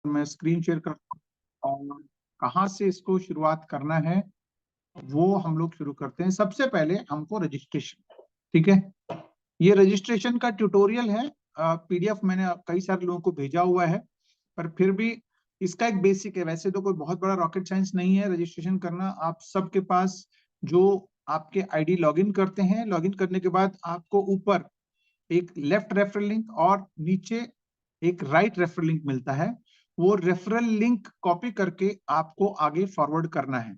मैं screen share करता हूँ और कहाँ से इसको शुरुआत करना है वो हम लोग शुरू करते हैं। सबसे पहले हमको रजिस्ट्रेशन, ठीक है, ये रजिस्ट्रेशन का ट्यूटोरियल है, पीडीएफ मैंने कई सारे लोगों को भेजा हुआ है, पर फिर भी इसका एक बेसिक है। वैसे तो कोई बहुत बड़ा रॉकेट साइंस नहीं है रजिस्ट्रेशन करना। आप सबके पास जो आपके आईडी लॉगिन करते हैं, लॉगिन करने के बाद आपको ऊपर एक लेफ्ट रेफरल लिंक और नीचे एक राइट रेफरल लिंक मिलता है। वो रेफरल लिंक कॉपी करके आपको आगे फॉरवर्ड करना है।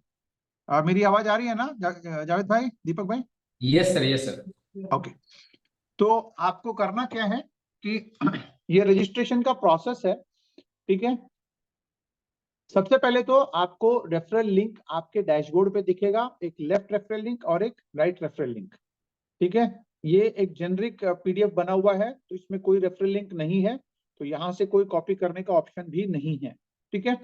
मेरी आवाज आ रही है ना जावेद भाई, दीपक भाई? Yes sir, yes sir. Okay, तो आपको करना क्या है कि ये रजिस्ट्रेशन का प्रोसेस है, ठीक है। सबसे पहले तो आपको रेफरल लिंक आपके डैशबोर्ड पे दिखेगा, एक लेफ्ट रेफरल लिंक और एक राइट रेफरल लिंक, ठीक है। ये एक जेनरिक पीडीएफ बना हुआ है, तो इसमें कोई रेफरल लिंक नहीं है, तो यहां से कोई कॉपी करने का ऑप्शन भी नहीं है, ठीक है।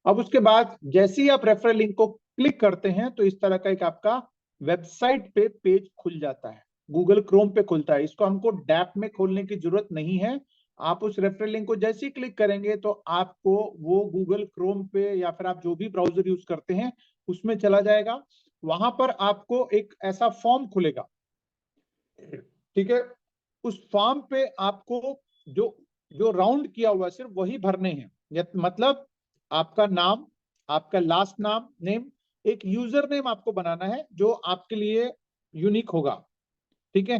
अब उसके बाद जैसे ही आप रेफरल लिंक को क्लिक करते हैं तो इस तरह का एक आपका वेबसाइट पे पेज खुल जाता है, गूगल क्रोम पे खुलता है। इसको हमको डैप में खोलने की जरूरत नहीं है। आप उस रेफरल लिंक को जैसे ही क्लिक करेंगे तो आपको वो गूगल क्रोम पे या फिर आप जो भी ब्राउजर यूज करते हैं उसमें चला जाएगा। वहां पर आपको एक ऐसा फॉर्म खुलेगा, ठीक है। उस फॉर्म पे आपको जो जो राउंड किया हुआ सिर्फ वही भरने हैं। मतलब आपका नाम, आपका लास्ट नाम नेम, एक यूजर नेम आपको बनाना है जो आपके लिए यूनिक होगा, ठीक है।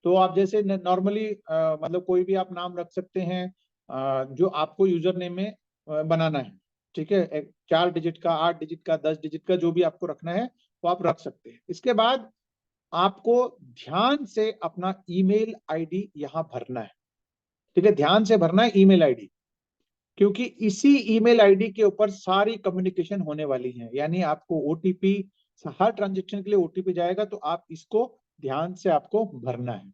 तो आप जैसे नॉर्मली मतलब कोई भी आप नाम रख सकते हैं जो आपको यूजर नेम में बनाना है, ठीक है। 4 डिजिट का, 8 डिजिट का, 10 डिजिट का, जो भी आपको रखना है वो आप रख सकते हैं। इसके बाद आपको ध्यान से अपना ईमेल आईडी यहां भरना है, ठीक है। ध्यान से भरना है ईमेल आईडी, क्योंकि इसी ईमेल आईडी के ऊपर सारी कम्युनिकेशन होने वाली है। यानी आपको ओटीपी, हर ट्रांजेक्शन के लिए ओटीपी जाएगा, तो आप इसको ध्यान से आपको भरना है।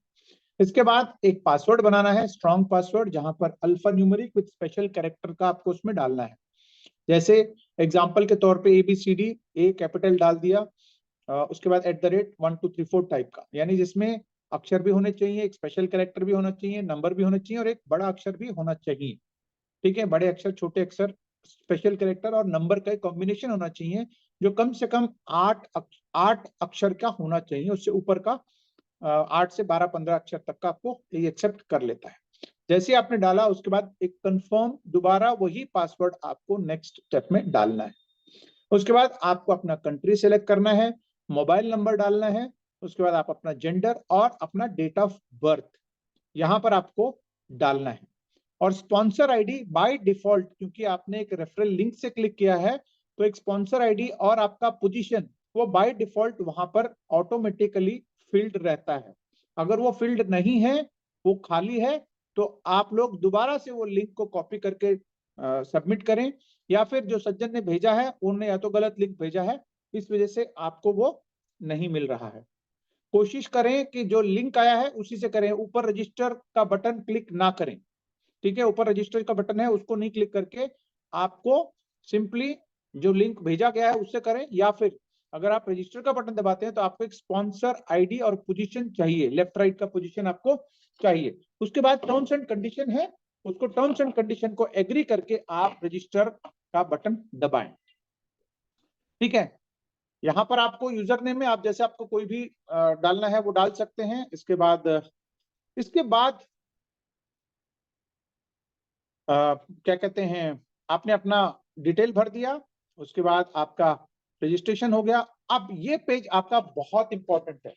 इसके बाद एक पासवर्ड बनाना है, स्ट्रॉन्ग पासवर्ड, जहां पर alpha numeric with special character का आपको उसमें डालना है। जैसे एग्जांपल के तौर पे ABCD, ए कैपिटल डाल दिया, उसके बाद @1 2 3 4 टाइप का, यानी जिसमें अक्षर भी होने चाहिए, एक स्पेशल कैरेक्टर भी होना चाहिए, नंबर भी होना चाहिए और एक बड़ा अक्षर भी होना चाहिए, ठीक है। बड़े अक्षर, छोटे अक्षर, स्पेशल कैरेक्टर और नंबर का एक कॉम्बिनेशन होना चाहिए, जो कम से कम 8 अक्षर का होना चाहिए। उससे ऊपर का 8 से 12-15 अक्षर तक का आपको ये एक्सेप्ट कर लेता है। जैसे आपने डाला उसके बाद एक कंफर्म, दोबारा वही पासवर्ड आपको नेक्स्ट स्टेप में डालना है। उसके बाद आपको अपना कंट्री सेलेक्ट करना है, मोबाइल नंबर डालना है, उसके बाद आप अपना जेंडर और अपना डेट ऑफ बर्थ यहां पर आपको डालना है। और स्पॉन्सर आईडी बाय डिफॉल्ट, क्योंकि आपने एक रेफरल लिंक से क्लिक किया है, तो एक स्पॉन्सर आईडी और आपका पोजीशन वो बाय डिफॉल्ट वहां पर ऑटोमेटिकली फील्ड रहता है। अगर वो फील्ड नहीं है, वो खाली है, तो आप लोग दोबारा से वो लिंक को कॉपी करके सबमिट करें, या फिर जो सज्जन ने भेजा है उन्होंने या तो गलत लिंक भेजा है, इस वजह से आपको वो नहीं मिल रहा है। कोशिश करें कि जो लिंक आया है उसी से करें, ऊपर रजिस्टर का बटन क्लिक ना करें, ठीक है। ऊपर रजिस्टर का बटन है उसको नहीं क्लिक करके आपको सिंपली जो लिंक भेजा गया है उससे करें, या फिर अगर आप रजिस्टर का बटन दबाते हैं तो आपको एक स्पॉन्सर आईडी और पोजीशन चाहिए, लेफ्ट राइट का पोजीशन आपको चाहिए। उसके बाद टर्म्स एंड कंडीशन है, उसको टर्म्स एंड कंडीशन को एग्री करके आप रजिस्टर का बटन दबाएं, ठीक है। यहां पर आपको यूजर नेम में आप जैसे आपको कोई भी डालना है वो डाल सकते हैं। इसके बाद क्या कहते हैं, आपने अपना डिटेल भर दिया, उसके बाद आपका रजिस्ट्रेशन हो गया। अब ये पेज आपका बहुत इंपॉर्टेंट है।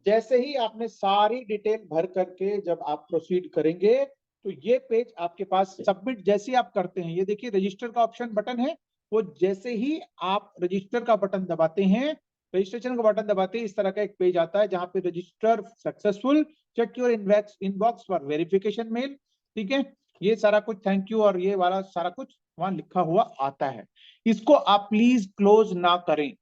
जैसे ही आपने सारी डिटेल भर करके जब आप प्रोसीड करेंगे तो ये पेज आपके पास सबमिट जैसे ही आप करते हैं, ये देखिए रजिस्टर का ऑप्शन बटन है, वो जैसे ही आप रजिस्टर का बटन दबाते हैं, रजिस्ट्रेशन का बटन दबाते ही इस तरह का एक पेज आता है जहां पे register successful, check your inbox for verification mail, ठीक है। ये सारा कुछ थैंक यू और ये वाला सारा कुछ वहां लिखा हुआ आता है। इसको आप प्लीज क्लोज ना करें,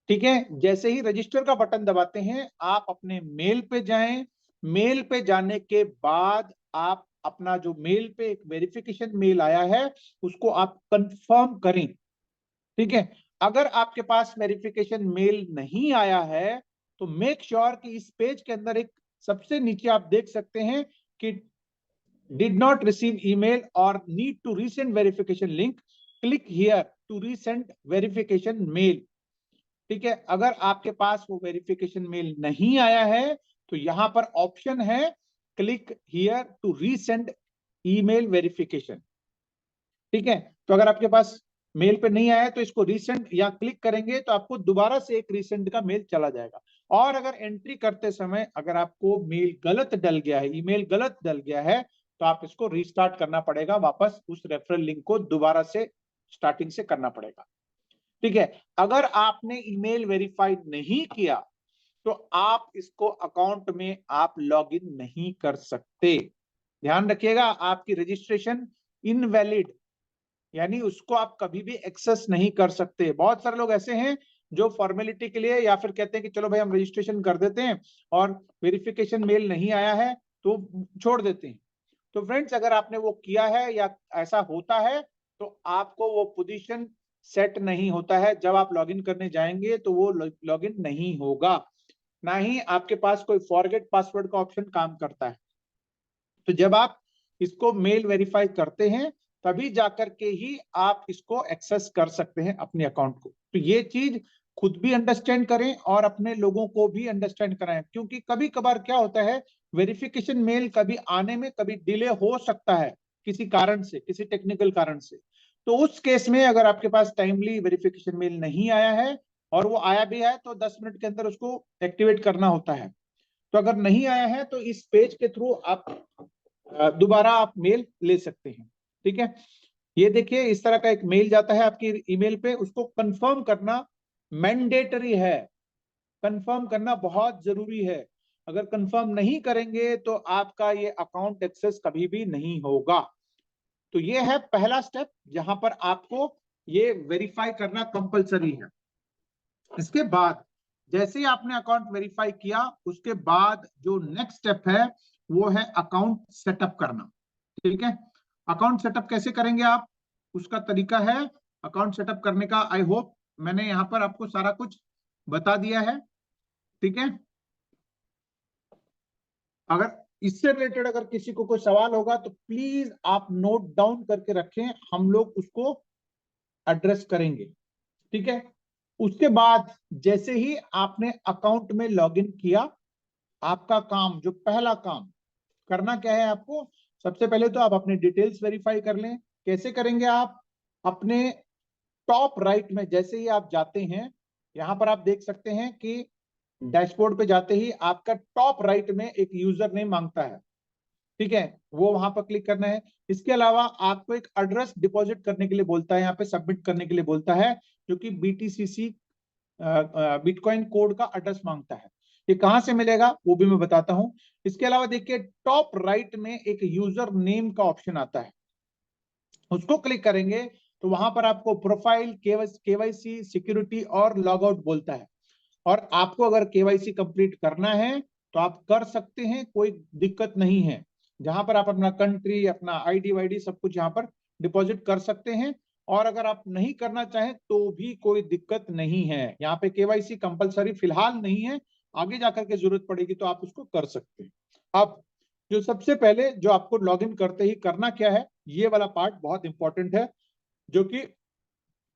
ठीक है। जैसे ही रजिस्टर का बटन दबाते हैं आप अपने मेल पे जाएं, मेल पे जाने के बाद आप अपना जो मेल पे एक वेरिफिकेशन मेल आया है उसको आप कंफर्म करें, ठीक है। अगर आपके पास वेरिफिकेशन मेल नहीं आया है तो मेक श्योर कि इस पेज के अंदर एक सबसे नीचे आप देख सकते हैं कि did not receive email or need to resend verification link, click here to resend verification mail. ठीक है, अगर आपके पास वो वेरिफिकेशन मेल नहीं आया है तो यहां पर ऑप्शन है click here to resend email verification. ठीक है, तो अगर आपके पास मेल पे नहीं आया है तो इसको रीसेंड या क्लिक करेंगे तो आपको दोबारा से एक रीसेंड का मेल चला जाएगा। और अगर एंट्री करते समय अगर आपको मेल गलत डल गया है, ईमेल गलत डल गया है, तो आप इसको रीस्टार्ट करना पड़ेगा, वापस उस रेफरल लिंक को दोबारा से स्टार्टिंग से करना पड़ेगा। ठीक है, अगर आपने ईमेल वेरीफाई नहीं किया तो आप इसको अकाउंट में आप लॉगिन नहीं कर सकते। ध्यान रखिएगा, आपकी रजिस्ट्रेशन इनवैलिड, यानी उसको आप कभी भी एक्सेस नहीं कर सकते। बहुत सारे लोग ऐसे हैं जो फॉर्मेलिटी के लिए या फिर कहते हैं कि चलो भाई हम रजिस्ट्रेशन कर देते हैं और वेरिफिकेशन मेल नहीं आया है तो छोड़ देते हैं। तो फ्रेंड्स, अगर आपने वो किया है या ऐसा होता है तो आपको वो पोजीशन सेट नहीं होता है। जब आप लॉगिन करने जाएंगे तो वो लॉगिन नहीं होगा, ना ही आपके पास कोई फॉरगेट पासवर्ड का ऑप्शन काम करता है। तो जब आप इसको मेल वेरीफाई करते हैं तभी जाकर के ही आप इसको एक्सेस कर सकते हैं अपने अकाउंट को। तो ये चीज खुद भी अंडरस्टैंड करें और अपने लोगों को भी अंडरस्टैंड कराएं, क्योंकि कभी कभार क्या होता है, वेरिफिकेशन मेल कभी आने में कभी डिले हो सकता है किसी कारण से, किसी टेक्निकल कारण से। तो उस केस में अगर आपके पास टाइमली वेरिफिकेशन मेल नहीं आया है और वो आया भी है तो 10 मिनट के अंदर उसको एक्टिवेट करना होता है। तो अगर नहीं आया है तो इस पेज के थ्रू आप दोबारा आप मेल ले सकते हैं। ठीक है, ये देखिए इस तरह का एक मेल जाता है आपकी ईमेल पे, उसको कंफर्म करना मैंडेटरी है, कंफर्म करना बहुत जरूरी है। अगर कंफर्म नहीं करेंगे तो आपका ये अकाउंट एक्सेस कभी भी नहीं होगा। तो ये है पहला स्टेप जहां पर आपको ये वेरीफाई करना कंपलसरी है। इसके बाद जैसे ही आपने अकाउंट वेरीफाई किया उसके बाद जो नेक्स्ट स्टेप है वो है अकाउंट सेटअप करना। ठीक है, अकाउंट सेटअप कैसे करेंगे आप, उसका तरीका है अकाउंट सेटअप करने का। आई होप मैंने यहां पर आपको सारा कुछ बता दिया है। ठीक है, अगर इससे रिलेटेड अगर किसी को कोई सवाल होगा तो प्लीज आप नोट डाउन करके रखें, हम लोग उसको एड्रेस करेंगे। ठीक है, उसके बाद जैसे ही आपने अकाउंट में लॉगिन किया, आपका काम, जो पहला काम करना क्या है आपको, सबसे पहले तो आप अपने डिटेल्स वेरीफाई कर लें। कैसे करेंगे आप, अपने टॉप राइट में जैसे ही आप जाते हैं, यहां पर आप देख सकते हैं कि डैशबोर्ड पे जाते ही आपका टॉप राइट में एक यूजर नेम मांगता है। ठीक है, वो वहां पर क्लिक करना है। इसके अलावा आपको एक एड्रेस डिपॉजिट करने के लिए बोलता है, यहाँ पे सबमिट करने के लिए बोलता है, जो कि BTCC बिटकॉइन कोड का एड्रेस मांगता है। ये कहां से मिलेगा वो भी मैं बताता हूं। इसके अलावा देखिए टॉप राइट में एक यूजर नेम का ऑप्शन आता है, उसको क्लिक करेंगे तो वहां पर आपको प्रोफाइल, केवाईसी, सिक्योरिटी और लॉग आउट बोलता है। और आपको अगर केवाईसी कंप्लीट करना है तो आप कर सकते हैं, कोई दिक्कत नहीं है। जहां पर आप अपना कंट्री, अपना आईडी वाईडी सब कुछ यहाँ पर डिपॉजिट कर सकते हैं। और अगर आप नहीं करना चाहें तो भी कोई दिक्कत नहीं है, यहाँ पे केवाईसी कंपलसरी फिलहाल नहीं है, आगे जाकर के जरूरत पड़ेगी तो आप उसको कर सकते हैं। अब जो सबसे पहले जो आपको लॉगिन करते ही करना क्या है, ये वाला पार्ट बहुत इंपॉर्टेंट है, जो कि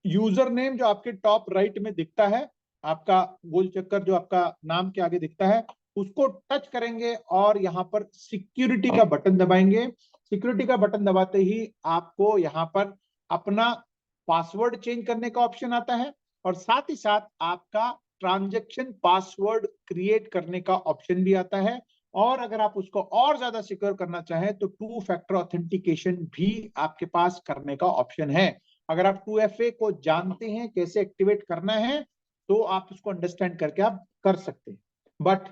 यूजर नेम जो आपके टॉप राइट में दिखता है, आपका गोल चक्कर जो आपका नाम के आगे दिखता है, उसको टच करेंगे और यहाँ पर सिक्योरिटी का बटन दबाएंगे। सिक्योरिटी का बटन दबाते ही आपको यहाँ पर अपना पासवर्ड चेंज करने का ऑप्शन आता है और साथ ही साथ आपका ट्रांजैक्शन पासवर्ड क्रिएट करने का ऑप्शन भी आता है। और अगर आप उसको और ज्यादा सिक्योर करना चाहें तो 2 फैक्टर ऑथेंटिकेशन भी आपके पास करने का ऑप्शन है। अगर आप 2FA को जानते हैं कैसे एक्टिवेट करना है तो आप उसको अंडरस्टैंड करके आप कर सकते हैं। बट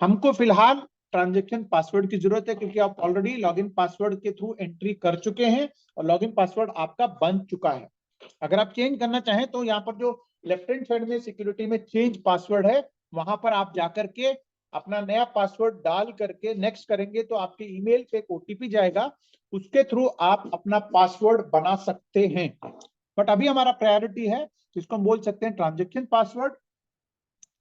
हमको फिलहाल ट्रांजैक्शन पासवर्ड की जरूरत है, क्योंकि आप ऑलरेडी लॉगिन पासवर्ड के थ्रू एंट्री कर चुके हैं और लॉगिन पासवर्ड आपका बन चुका है। अगर आप चेंज करना चाहें तो यहाँ पर जो लेफ्ट हैंड साइड में सिक्योरिटी में चेंज पासवर्ड है, वहां पर आप जाकर के अपना नया पासवर्ड डाल करके नेक्स्ट करेंगे तो आपके ईमेल पे एक OTP जाएगा, उसके थ्रू आप अपना पासवर्ड बना सकते हैं। बट अभी हमारा प्रायोरिटी है, जिसको हम बोल सकते हैं ट्रांजैक्शन पासवर्ड।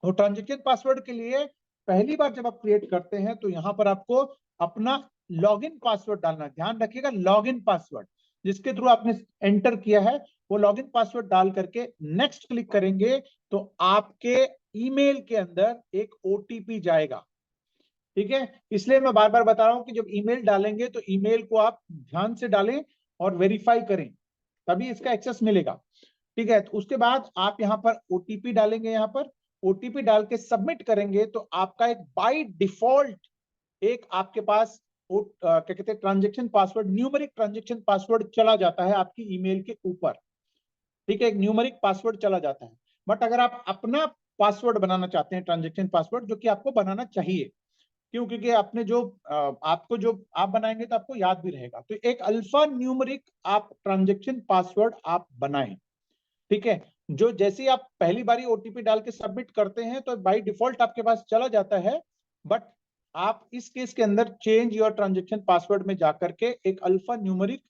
और ट्रांजैक्शन पासवर्ड के लिए पहली बार जब आप क्रिएट करते हैं तो यहाँ पर आपको अपना लॉगिन पासवर्ड डालना, ध्यान रखिएगा, लॉगिन पासवर्ड जिसके थ्रू आपने एंटर किया है वो लॉगिन पासवर्ड डाल करके नेक्स्ट क्लिक करेंगे तो आपके ईमेल के अंदर एक ओटीपी जाएगा। ठीक है, इसलिए मैं बार बार बता रहा हूं कि जब ईमेल डालेंगे तो ईमेल को आप ध्यान से डालें और वेरीफाई करें, तभी इसका एक्सेस मिलेगा। ठीक है, तो उसके बाद आप यहाँ पर ओटीपी डालेंगे, यहाँ पर ओटीपी डाल के सबमिट करेंगे तो आपका एक बाय डिफॉल्ट एक आपके पास क्या कहते हैं transaction password, numeric transaction password चला जाता है आपकी ईमेल के ऊपर। ठीक है, एक न्यूमेरिक पासवर्ड चला जाता है। बट अगर आप अपना पासवर्ड बनाना चाहते हैं ट्रांजेक्शन पासवर्ड, जो कि आपको बनाना चाहिए, क्यों, क्योंकि आपने जो आपको जो आप बनाएंगे तो आपको याद भी रहेगा, तो एक अल्फा न्यूमेरिक आप ट्रांजेक्शन पासवर्ड आप बनाएं। ठीक है, जो जैसे ही आप पहली बारी ओटीपी डाल के सबमिट करते हैं तो बाय डिफॉल्ट आपके पास चला जाता है, बट आप इस केस के अंदर चेंज योर ट्रांजेक्शन पासवर्ड में जाकर के एक अल्फा न्यूमेरिक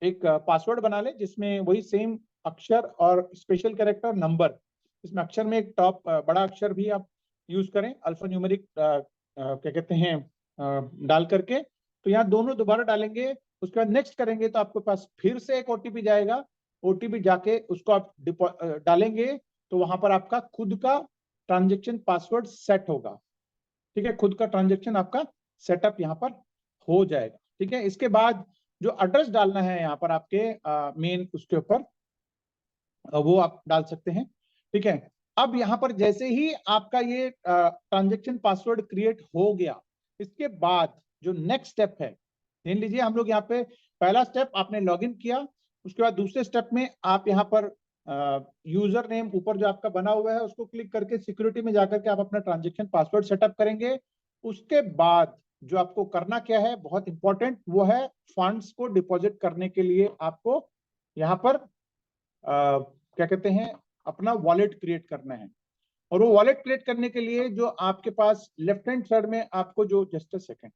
एक पासवर्ड बना ले जिसमें वही सेम अक्षर और स्पेशल कैरेक्टर नंबर, इसमें अक्षर में एक टॉप बड़ा अक्षर भी आप यूज करें, अल्फा न्यूमेरिक क्या कहते हैं डाल करके, तो यहाँ दोनों दोबारा डालेंगे, उसके बाद नेक्स्ट करेंगे तो आपके पास फिर से एक ओटीपी जाएगा, ओटीपी जाके उसको आप डालेंगे तो वहां पर आपका खुद का ट्रांजेक्शन पासवर्ड सेट होगा। ठीक है, खुद का ट्रांजेक्शन आपका सेटअप यहाँ पर हो जाएगा। ठीक है, इसके बाद जो एड्रेस डालना है यहाँ पर आपके मेन उसके ऊपर वो आप डाल सकते हैं। ठीक है, अब यहाँ पर जैसे ही आपका ये ट्रांजेक्शन पासवर्ड क्रिएट हो गया, इसके बाद जो नेक्स्ट स्टेप है, ध्यान लीजिए, हम लोग यहाँ पे पहला स्टेप आपने लॉगिन किया, उसके बाद दूसरे स्टेप में आप यहाँ पर यूजर नेम ऊपर जो आपका बना हुआ है उसको क्लिक करके सिक्योरिटी में जाकर के आप अपना ट्रांजेक्शन पासवर्ड सेटअप करेंगे। उसके बाद जो आपको करना क्या है, बहुत इंपॉर्टेंट, वो है फंड्स को डिपॉजिट करने के लिए आपको यहाँ पर क्या कहते हैं अपना वॉलेट क्रिएट करना है। और वो वॉलेट क्रिएट करने के लिए जो आपके पास लेफ्ट हैंड साइड में आपको जो, जस्ट अ सेकंड,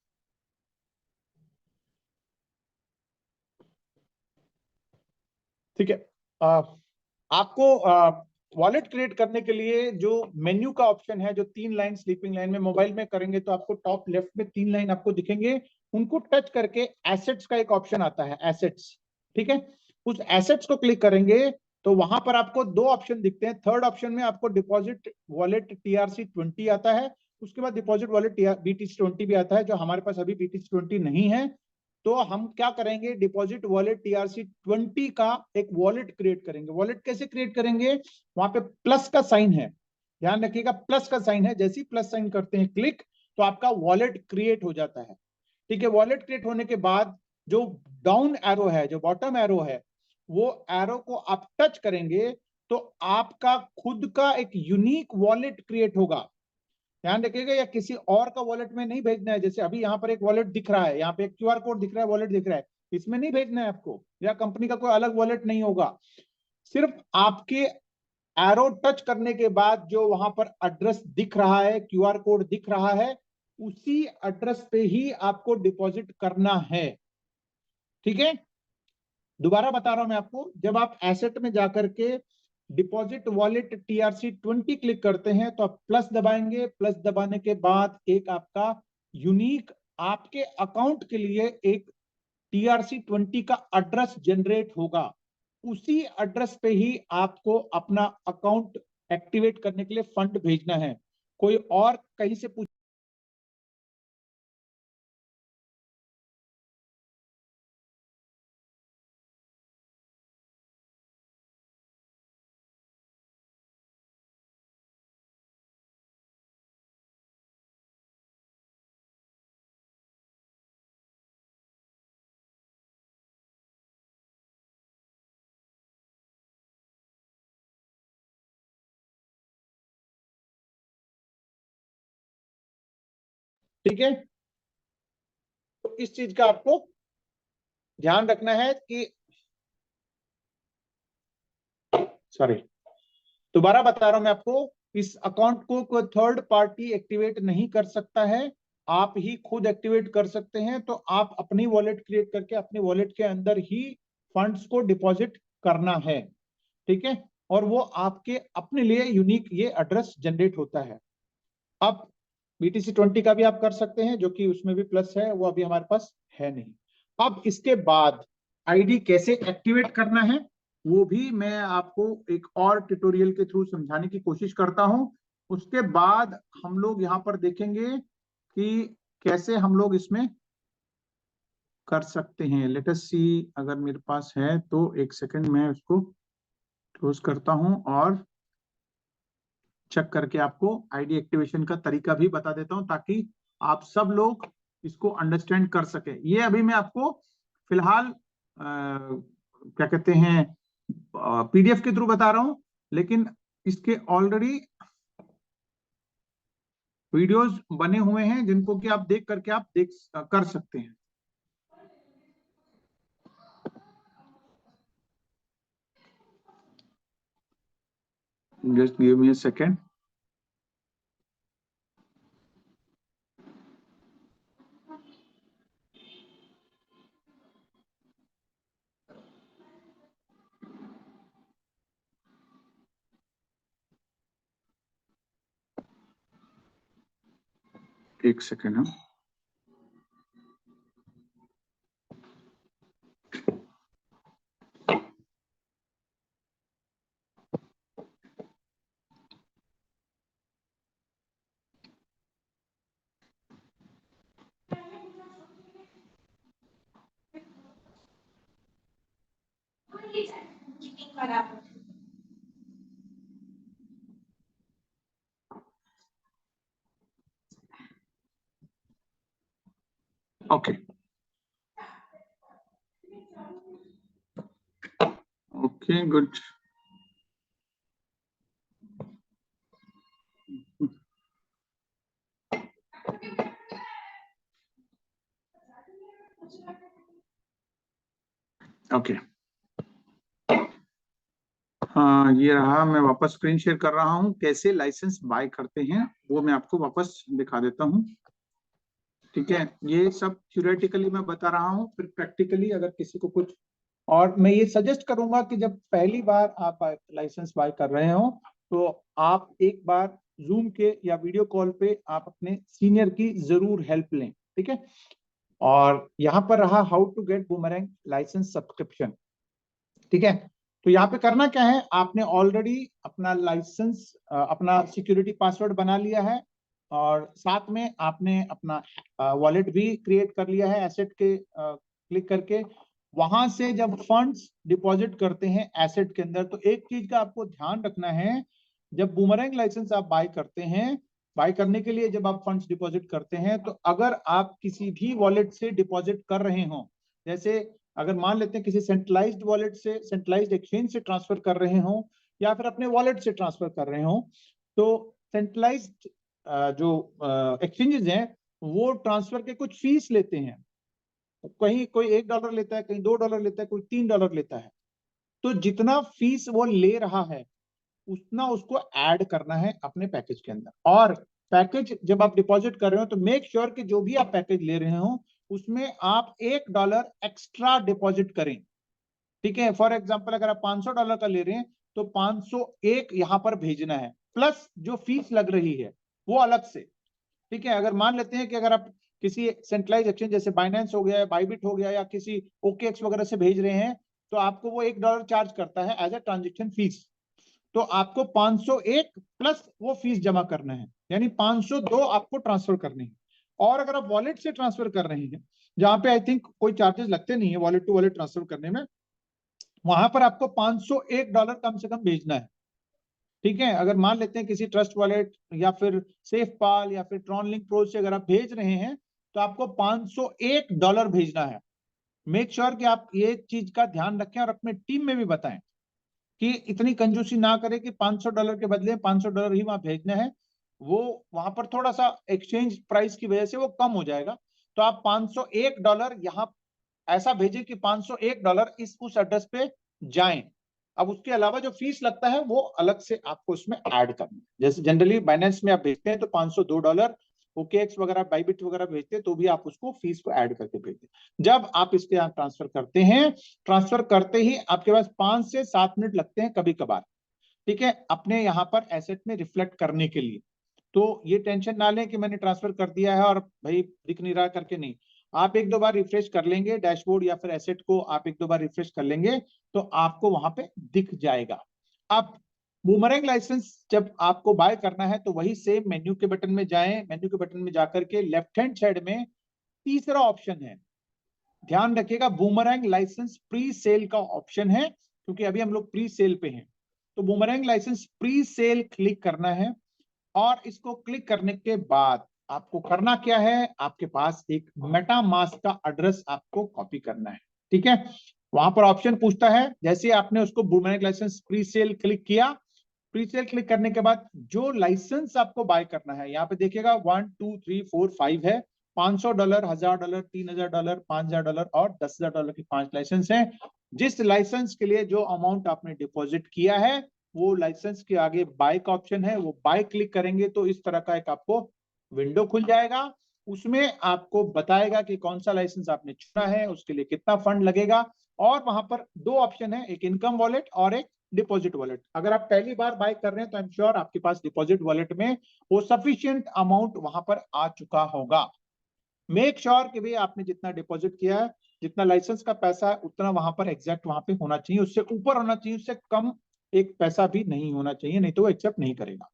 ठीक है, आपको वॉलेट क्रिएट करने के लिए जो मेन्यू का ऑप्शन है, जो 3 लाइन स्लीपिंग लाइन में मोबाइल में करेंगे तो आपको टॉप लेफ्ट में 3 लाइन आपको दिखेंगे, उनको टच करके एसेट्स का एक ऑप्शन आता है, एसेट्स। ठीक है, उस एसेट्स को क्लिक करेंगे तो वहां पर आपको 2 ऑप्शन दिखते हैं। थर्ड ऑप्शन में आपको डिपॉजिट वॉलेट TRC20 आता है, उसके बाद डिपॉजिट वॉलेट BTC20 भी आता है, जो हमारे पास अभी BTC20 नहीं है। तो हम क्या करेंगे, डिपॉजिट वॉलेट TRC20 का एक वॉलेट क्रिएट करेंगे। वॉलेट कैसे क्रिएट करेंगे, वहां पे प्लस का साइन है, ध्यान रखिएगा, प्लस का साइन है, जैसे ही प्लस साइन करते हैं क्लिक तो आपका वॉलेट क्रिएट हो जाता है। ठीक है, वॉलेट क्रिएट होने के बाद जो डाउन एरो है, जो बॉटम एरो है, वो एरो को आप टच करेंगे तो आपका खुद का एक यूनिक वॉलेट क्रिएट होगा। ध्यान रखिएगा, या किसी और का वॉलेट में नहीं भेजना है। जैसे अभी यहाँ पर एक वॉलेट दिख रहा है, यहाँ पे एक QR कोड दिख रहा है, वॉलेट दिख रहा है, इसमें नहीं भेजना है आपको, या कंपनी का कोई अलग वॉलेट नहीं होगा। सिर्फ आपके एरो टच करने के बाद जो वहां पर एड्रेस दिख रहा है, QR कोड दिख रहा है, उसी एड्रेस पे ही आपको डिपॉजिट करना है। ठीक है, दोबारा बता रहा हूं मैं आपको, जब आप एसेट में जाकर के डिपॉजिट वॉलेट TRC20 क्लिक करते हैं तो आप प्लस दबाएंगे, प्लस दबाने के बाद एक आपका यूनिक आपके अकाउंट के लिए एक TRC20 का एड्रेस जनरेट होगा। उसी एड्रेस पे ही आपको अपना अकाउंट एक्टिवेट करने के लिए फंड भेजना है। कोई और कहीं से पूछ, ठीक है, तो इस चीज का आपको ध्यान रखना है कि, सॉरी, दोबारा बता रहा हूं मैं आपको, इस अकाउंट को कोई थर्ड पार्टी एक्टिवेट नहीं कर सकता है, आप ही खुद एक्टिवेट कर सकते हैं। तो आप अपनी वॉलेट क्रिएट करके अपनी वॉलेट के अंदर ही फंड्स को डिपॉजिट करना है। ठीक है, और वो आपके अपने लिए यूनिक ये एड्रेस जनरेट होता है। अब BTC20 का भी आप कर सकते हैं, जो कि उसमें भी प्लस है, वो अभी हमारे पास है नहीं। अब इसके बाद आईडी कैसे एक्टिवेट करना है वो भी मैं आपको एक और ट्यूटोरियल के थ्रू समझाने की कोशिश करता हूं। उसके बाद हम लोग यहाँ पर देखेंगे कि कैसे हम लोग इसमें कर सकते हैं। लेट अस सी, अगर मेरे पास है तो एक सेकंड में उसको क्लोज करता हूं और चेक करके आपको आईडी एक्टिवेशन का तरीका भी बता देता हूं, ताकि आप सब लोग इसको अंडरस्टैंड कर सके। ये अभी मैं आपको फिलहाल क्या कहते हैं पीडीएफ के थ्रू बता रहा हूं, लेकिन इसके ऑलरेडी वीडियोस बने हुए हैं जिनको कि आप देख करके आप कर सकते हैं। Just give me a second. एक सेकेंड। Okay okay good. ओके हाँ, ये रहा। मैं वापस स्क्रीन शेयर कर रहा हूँ। कैसे लाइसेंस बाय करते हैं वो मैं आपको वापस दिखा देता हूँ। ठीक है, ये सब थ्योरेटिकली मैं बता रहा हूँ, फिर प्रैक्टिकली अगर किसी को कुछ, और मैं ये सजेस्ट करूंगा कि जब पहली बार आप लाइसेंस बाय कर रहे हो तो आप एक बार जूम के या वीडियो कॉल पे आप अपने सीनियर की जरूर हेल्प लें। ठीक है, और यहाँ पर रहा how to get Boomerang license subscription. ठीक है, तो यहाँ पे करना क्या है, आपने ऑलरेडी अपना लाइसेंस अपना सिक्योरिटी पासवर्ड बना लिया है, और साथ में आपने अपना वॉलेट भी क्रिएट कर लिया है एसेट के क्लिक करके। वहां से जब फंड्स डिपॉजिट करते हैं एसेट के अंदर, तो एक चीज का आपको ध्यान रखना है, जब बूमरैंग लाइसेंस आप बाय करते हैं, बाय करने के लिए जब आप फंड्स डिपॉजिट करते हैं, तो अगर आप किसी भी वॉलेट से डिपॉजिट कर रहे हो, जैसे अगर मान लेते हैं किसी सेंट्रलाइज्ड वॉलेट से, सेंट्रलाइज्ड एक्सचेंज से ट्रांसफर कर रहे हो, या फिर अपने वॉलेट से ट्रांसफर कर रहे हो, तो सेंट्रलाइज्ड जो एक्सचेंजेस हैं वो ट्रांसफर के कुछ फीस लेते हैं। कहीं कोई $1 लेता है, कहीं $2 लेता है, कोई $3 लेता है। तो जितना फीस वो ले रहा है उतना उसको ऐड करना है अपने पैकेज के अंदर। और पैकेज जब आप डिपॉजिट कर रहे हो तो मेक श्योर कि जो भी आप पैकेज ले रहे हो उसमें आप $1 एक्स्ट्रा डिपॉजिट करें। ठीक है, फॉर एग्जांपल अगर आप $500 का ले रहे हैं तो 501 यहां पर भेजना है, प्लस जो फीस लग रही है वो अलग से। ठीक है, अगर मान लेते हैं कि अगर आप किसी सेंट्रलाइज एक्सचेंज जैसे बाइनेंस हो गया, बाइबिट हो गया, या किसी OKX वगैरह से भेज रहे हैं, तो आपको वो $1 चार्ज करता है एज ए ट्रांजेक्शन फीस। तो आपको 501 प्लस वो फीस जमा करना है, यानी 502 आपको ट्रांसफर करनी है। और अगर आप वॉलेट से ट्रांसफर कर रहे हैं, जहां पे आई थिंक कोई चार्जेस लगते नहीं है वॉलेट टू वॉलेट ट्रांसफर करने में, वहां पर आपको $501 कम से कम भेजना है। ठीक है, अगर मान लेते हैं किसी ट्रस्ट वॉलेट या फिर सेफ पाल या फिर ट्रॉन लिंक प्रो से अगर आप भेज रहे हैं तो आपको $501 भेजना है। मेक श्योर कि आप ये चीज का ध्यान रखें और अपने टीम में भी बताएं कि इतनी कंजूसी ना करें कि $500 के बदले $500 ही वहां भेजना है। वो वहां पर थोड़ा सा एक्सचेंज प्राइस की वजह से वो कम हो जाएगा। तो आप $501 यहाँ ऐसा भेजें कि $501 इस उस एड्रेस पे जाएं। अब उसके अलावा जो फीस लगता है वो अलग से आपको उसमें ऐड करना है। जैसे जनरली बाइनेंस में आप भेजते हैं तो $502, OKX वगैरह बाइबिट वगैरह भेजते हैं तो भी आप उसको फीस को ऐड करके भेजते हैं। जब आप इसके यहाँ ट्रांसफर करते हैं, ट्रांसफर करते ही आपके पास 5 से 7 मिनट लगते हैं कभी कभार, ठीक है, अपने यहाँ पर एसेट में रिफ्लेक्ट करने के लिए। तो ये टेंशन ना लें कि मैंने ट्रांसफर कर दिया है और भाई दिख नहीं रहा करके, नहीं। आप एक दो बार रिफ्रेश कर लेंगे डैशबोर्ड या फिर एसेट को, आप एक दो बार रिफ्रेश कर लेंगे तो आपको वहां पे दिख जाएगा। अब बूमरैंग लाइसेंस जब आपको बाय करना है तो वही सेम मेन्यू के बटन में जाएं, मेन्यू के बटन में जाकर के लेफ्ट हैंड साइड में तीसरा ऑप्शन है, ध्यान रखिएगा, बूमरैंग लाइसेंस प्री सेल का ऑप्शन है, क्योंकि अभी हम लोग प्री सेल पे हैं। तो Boomerang license pre sale click करना है और इसको क्लिक करने के बाद आपको करना क्या है, आपके पास एक मेटामास्क का एड्रेस आपको कॉपी करना है। ठीक है, वहां पर ऑप्शन पूछता है, जैसे आपने उसको Boomerang license pre sale click किया, प्री सेल क्लिक करने के बाद जो लाइसेंस आपको बाय करना है, यहाँ पे देखिएगा 1 2 3 4 5 है, $500, $1000, $3000, $5000 और $10,000 की 5 लाइसेंस हैं। जिस लाइसेंस के लिए जो अमाउंट आपने डिपॉजिट किया है वो लाइसेंस के आगे बाय का ऑप्शन है, वो बाय क्लिक करेंगे तो इस तरह का एक आपको विंडो खुल जाएगा। उसमें आपको बताएगा कि कौन सा लाइसेंस आपने चुना है, उसके लिए कितना फंड लगेगा, और वहां पर दो ऑप्शन है, एक इनकम वॉलेट और एक डिपॉजिट वॉलेट। अगर आप पहली बार बाय कर रहे हैं तो आई एम श्योर आपके पास डिपॉजिट वॉलेट में वो सफिशिएंट अमाउंट वहां पर आ चुका होगा। मेक श्योर कि भाई आपने जितना डिपॉजिट किया है, जितना लाइसेंस का पैसा है, उतना वहां पर एग्जैक्ट वहां पे होना चाहिए, उससे ऊपर होना चाहिए, उससे कम एक पैसा भी नहीं होना चाहिए, नहीं तो वो एक्सेप्ट नहीं करेगा।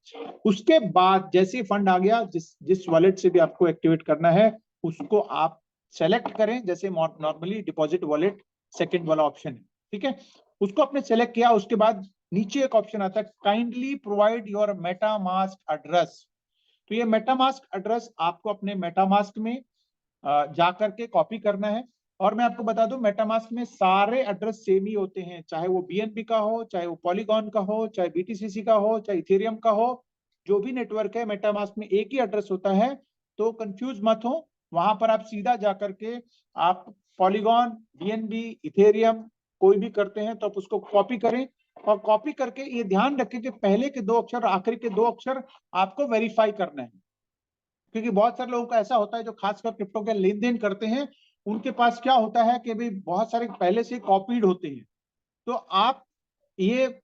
उसके बाद जैसे ही फंड आ गया, जिस जिस वॉलेट से भी आपको एक्टिवेट करना है उसको आप सेलेक्ट करें, जैसे नॉर्मली डिपॉजिट वॉलेट सेकंड वाला ऑप्शन है, ठीक है, उसको आपने सेलेक्ट किया। उसके बाद नीचे एक ऑप्शन आता है, kindly provide your MetaMask address. तो ये मेटामास्क एड्रेस आपको अपने मेटामास्क में जाकर के कॉपी करना है। और मैं आपको बता दूं, मेटामास्क में सारे एड्रेस सेम ही होते हैं, चाहे वो बीएनबी का हो, चाहे वो पॉलीगॉन का हो, चाहे बीटीसीसी का हो, चाहे इथेरियम का हो, जो भी नेटवर्क है मेटामास्क में एक ही एड्रेस होता है। तो कंफ्यूज मत हो, वहां पर आप सीधा जाकर के आप पॉलीगॉन, बीएनबी, इथेरियम कोई भी करते हैं तो आप उसको कॉपी करें, और कॉपी करके ये ध्यान रखें कि पहले के दो अक्षर, आखिरी के दो अक्षर आपको वेरीफाई करना है। क्योंकि बहुत सारे लोगों का ऐसा होता है जो खासकर क्रिप्टो के लेन देन करते हैं, उनके पास क्या होता है कि भाई बहुत सारे पहले से कॉपीड होते हैं। तो आप ये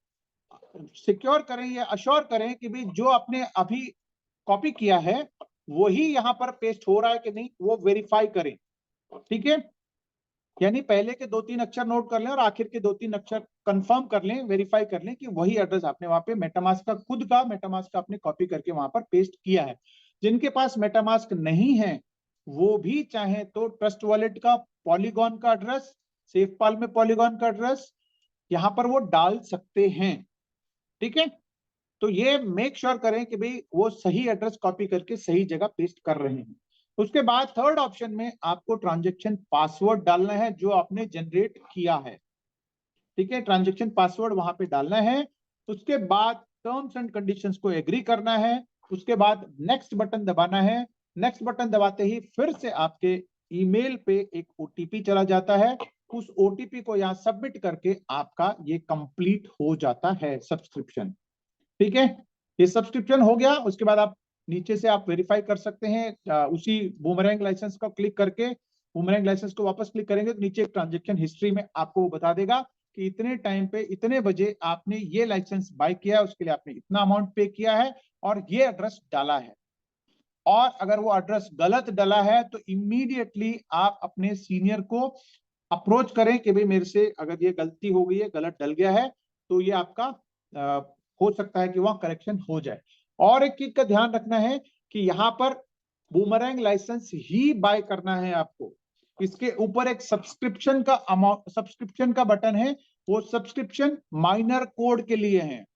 सिक्योर करें, ये अश्योर करें कि भाई जो आपने अभी कॉपी किया है वही यहाँ पर पेस्ट हो रहा है कि नहीं, वो वेरीफाई करें। ठीक है, यानी पहले के दो तीन अक्षर नोट कर लें और आखिर के दो तीन अक्षर कंफर्म कर लें, वेरीफाई कर लें कि वही एड्रेस आपने वहां पे मेटामास्क का, खुद का मेटामास्क का आपने कॉपी करके वहां पर पेस्ट किया है। जिनके पास मेटामास्क नहीं है वो भी चाहे तो ट्रस्ट वॉलेट का पॉलीगॉन का एड्रेस, सेफपाल में पॉलीगॉन का एड्रेस यहां पर वो डाल सकते हैं। ठीक है, तो ये मेक श्योर करें कि भाई वो सही एड्रेस कॉपी करके सही जगह पेस्ट कर रहे हैं। उसके बाद थर्ड ऑप्शन में आपको ट्रांजैक्शन पासवर्ड डालना है जो आपने जनरेट किया है। ठीक है, ट्रांजैक्शन पासवर्ड वहां पे डालना है। उसके बाद टर्म्स एंड कंडीशंस को एग्री करना है। उसके बाद नेक्स्ट बटन दबाना है। नेक्स्ट बटन दबाते ही फिर से आपके ईमेल पे एक ओटीपी चला जाता है। उस ओटीपी को यहाँ सबमिट करके आपका ये कंप्लीट हो जाता है सब्सक्रिप्शन। ठीक है, ये सब्सक्रिप्शन हो गया। उसके बाद आप नीचे से आप वेरीफाई कर सकते हैं, उसी बूमरैंग लाइसेंस को क्लिक करके, बूमरैंग लाइसेंस को वापस क्लिक करेंगे तो नीचे एक ट्रांजैक्शन हिस्ट्री में आपको वो बता देगा कि इतने टाइम पे इतने बजे आपने ये लाइसेंस बाय किया, उसके लिए आपने इतना अमाउंट पे किया है और ये एड्रेस डाला है। और अगर वो एड्रेस गलत डाला है तो इमीडिएटली आप अपने सीनियर को अप्रोच करें कि भाई मेरे से अगर ये गलती हो गई है, गलत डल गया है, तो ये आपका हो सकता है कि वहां करेक्शन हो जाए। और एक चीज का ध्यान रखना है कि यहाँ पर बूमरैंग लाइसेंस ही बाय करना है आपको। इसके ऊपर एक सब्सक्रिप्शन का अमाउंट, सब्सक्रिप्शन का बटन है, वो सब्सक्रिप्शन माइनर कोड के लिए है।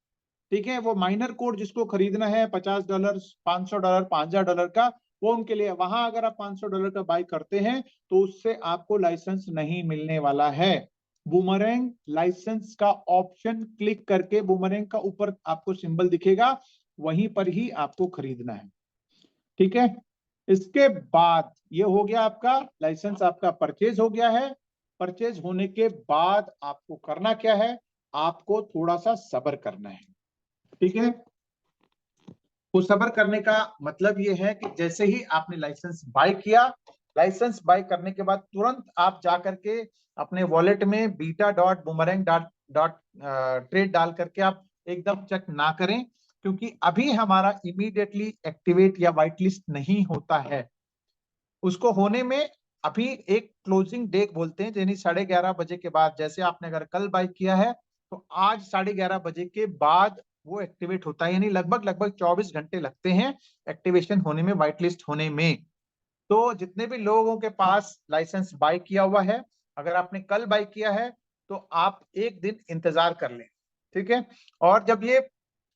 ठीक है, वो माइनर कोड जिसको खरीदना है $50, $500, $5000 का, वो उनके लिए। वहां अगर आप $500 का बाय करते हैं तो उससे आपको लाइसेंस नहीं मिलने वाला है। बूमरैंग लाइसेंस का ऑप्शन क्लिक करके बूमरैंग का ऊपर आपको सिंबल दिखेगा, वहीं पर ही आपको खरीदना है। ठीक है, इसके बाद ये हो गया आपका लाइसेंस, आपका परचेज हो गया है। परचेज होने के बाद आपको करना क्या है, आपको थोड़ा सा सब्र करना है। ठीक है, वो सब्र करने का मतलब ये है कि जैसे ही आपने लाइसेंस बाय किया, लाइसेंस बाय करने के बाद तुरंत आप जाकर के अपने वॉलेट में beta.boomerang.trade डाल करके आप एकदम चेक ना करें। क्योंकि अभी हमारा इमीडिएटली एक्टिवेट या व्हाइट लिस्ट नहीं होता है। उसको होने में अभी एक क्लोजिंग डेट बोलते हैं, यानी 11:30 बजे के बाद। जैसे आपने अगर कल बाय किया है तो आज 11:30 बजे के बाद वो एक्टिवेट होता है, यानी लगभग 24 घंटे लगते हैं एक्टिवेशन होने में, व्हाइट लिस्ट होने में। तो जितने भी लोगों के पास लाइसेंस बाय किया हुआ है, अगर आपने कल बाय किया है तो आप एक दिन इंतजार कर लें, ठीक है। और जब ये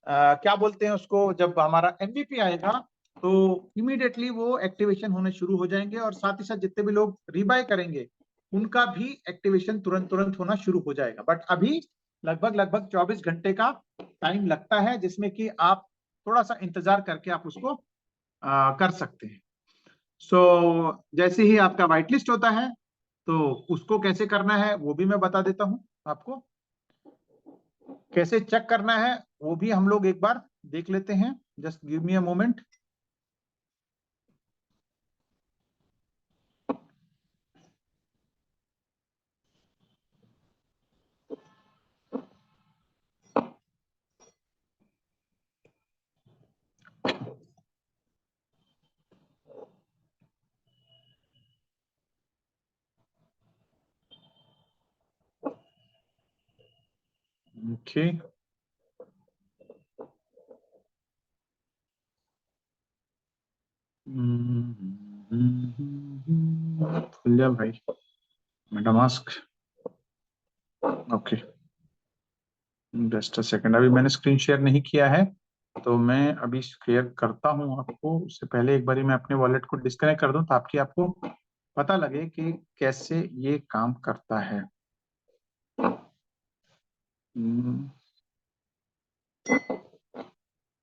क्या बोलते हैं उसको, जब हमारा एमवीपी आएगा तो इमीडिएटली वो एक्टिवेशन होने शुरू हो जाएंगे, और साथ ही साथ जितने भी लोग रीबाय करेंगे उनका भी एक्टिवेशन तुरंत तुरंत होना शुरू हो जाएगा। बट अभी लगभग 24 घंटे का टाइम लगता है, जिसमें कि आप थोड़ा सा इंतजार करके आप उसको कर सकते हैं। जैसे ही आपका व्हाइट लिस्ट होता है तो उसको कैसे करना है वो भी मैं बता देता हूं आपको। कैसे चेक करना है वो भी हम लोग एक बार देख लेते हैं। Just give me a moment. Okay, खुल जा भाई MetaMask. Okay, just a second. अभी मैंने स्क्रीन शेयर नहीं किया है तो मैं अभी शेयर करता हूं आपको। उससे पहले एक बारी मैं अपने वॉलेट को डिस्कनेक्ट कर दूं ताकि आपको पता लगे कि कैसे ये काम करता है।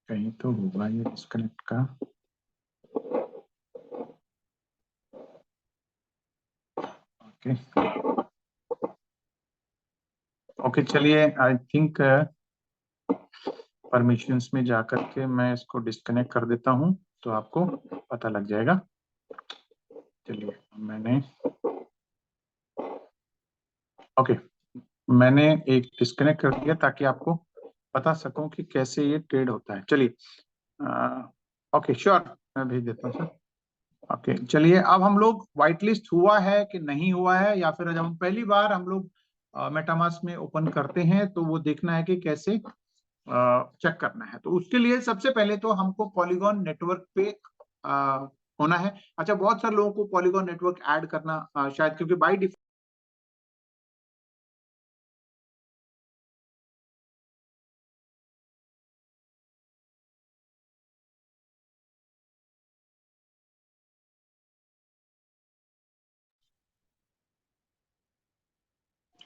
कहीं तो होगा ये डिस्कनेक्ट का। ओके ओके, चलिए आई थिंक परमिशंस में जाकर के मैं इसको डिस्कनेक्ट कर देता हूं तो आपको पता लग जाएगा। चलिए मैंने ओके मैंने एक डिस्कनेक्ट कर दिया ताकि आपको बता सकूं कि कैसे ये ट्रेड होता है। चलिए ओके श्योर, मैं भेज देता हूँ सर। ओके चलिए, अब हम लोग व्हाइट लिस्ट हुआ है कि नहीं हुआ है, या फिर जब हम पहली बार हम लोग मेटामास्क में ओपन करते हैं तो वो देखना है कि कैसे चेक करना है। तो उसके लिए सबसे पहले तो हमको पॉलीगॉन नेटवर्क पे होना है। अच्छा, बहुत सारे लोगों को पॉलीगॉन नेटवर्क ऐड करना शायद, क्योंकि by default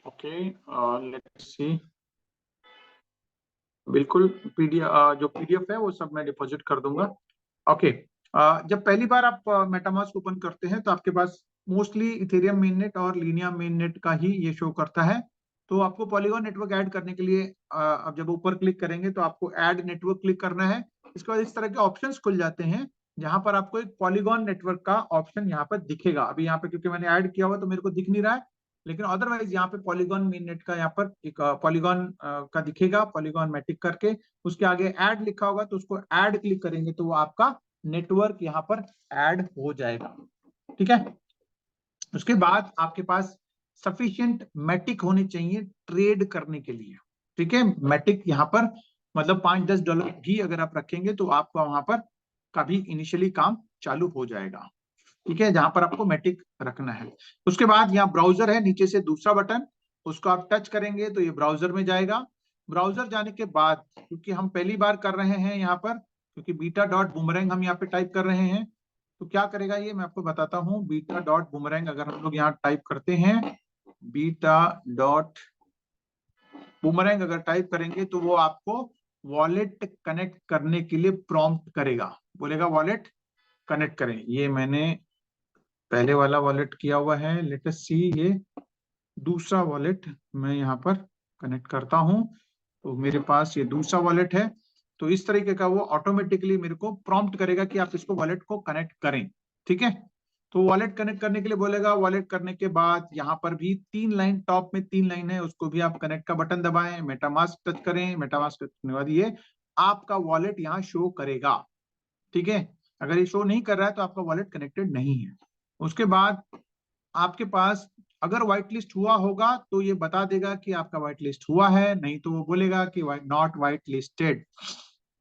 okay let's see. बिल्कुल पीडीएफ, जो पीडीएफ है वो सब मैं डिपॉजिट कर दूंगा। ओके जब पहली बार आप मेटामास्क ओपन करते हैं तो आपके पास मोस्टली इथेरियम मेननेट और लीनिया मेननेट का ही ये शो करता है। तो आपको पॉलीगॉन नेटवर्क ऐड करने के लिए अब जब ऊपर क्लिक करेंगे तो आपको ऐड नेटवर्क क्लिक करना है। इसके बाद इस तरह के ऑप्शंस खुल जाते हैं जहां पर आपको एक पॉलीगॉन नेटवर्क का ऑप्शन यहाँ पर दिखेगा। अभी यहाँ पे क्योंकि मैंने ऐड किया हुआ तो मेरे को दिख नहीं रहा है, लेकिन अदरवाइज यहाँ पे पॉलीगॉन मेननेट का यहाँ पर एक पॉलीगॉन का दिखेगा, पॉलीगॉन मैटिक करके। उसके आगे ऐड लिखा होगा तो उसको ऐड क्लिक करेंगे तो वो आपका नेटवर्क यहाँ पर ऐड हो जाएगा, ठीक है। उसके बाद आपके पास सफिशिएंट मैटिक होने चाहिए ट्रेड करने के लिए, ठीक है। मैटिक यहाँ पर मतलब $5-10 भी अगर आप रखेंगे तो आपका वहां पर कभी इनिशियली काम चालू हो जाएगा, ठीक है, जहां पर आपको मैटिक रखना है। उसके बाद यहाँ ब्राउजर है, नीचे से दूसरा बटन, उसको आप टच करेंगे तो ये ब्राउजर में जाएगा। ब्राउजर जाने के बाद, क्योंकि हम पहली बार कर रहे हैं यहाँ पर, क्योंकि बीटा.बूमरैंग हम यहाँ पे टाइप कर रहे हैं, तो क्या करेगा ये मैं आपको बताता हूँ। बीटा.बूमरैंग अगर हम लोग यहाँ टाइप करते हैं, बीटा.बूमरैंग अगर टाइप करेंगे तो वो आपको वॉलेट कनेक्ट करने के लिए प्रॉम्प्ट करेगा, बोलेगा वॉलेट कनेक्ट करें। ये मैंने पहले वाला वॉलेट किया हुआ है, लेट अस सी ये दूसरा वॉलेट मैं यहाँ पर कनेक्ट करता हूँ तो मेरे पास ये दूसरा वॉलेट है। तो इस तरीके का वो ऑटोमेटिकली मेरे को प्रॉम्प्ट करेगा कि आप इसको वॉलेट को कनेक्ट करें, ठीक है। तो वॉलेट कनेक्ट करने के लिए बोलेगा। वॉलेट करने के बाद यहाँ पर भी 3 लाइन, टॉप में 3 लाइन है, उसको भी आप कनेक्ट का बटन दबाएं, मेटामास्क टच करें, मेटामास्क करने के बाद ये आपका वॉलेट यहाँ शो करेगा। ठीक है, अगर ये शो नहीं कर रहा है तो आपका वॉलेट कनेक्टेड नहीं है। उसके बाद आपके पास अगर व्हाइट लिस्ट हुआ होगा तो ये बता देगा कि आपका व्हाइट लिस्ट हुआ है, नहीं तो वो बोलेगा कि नॉट व्हाइट लिस्टेड।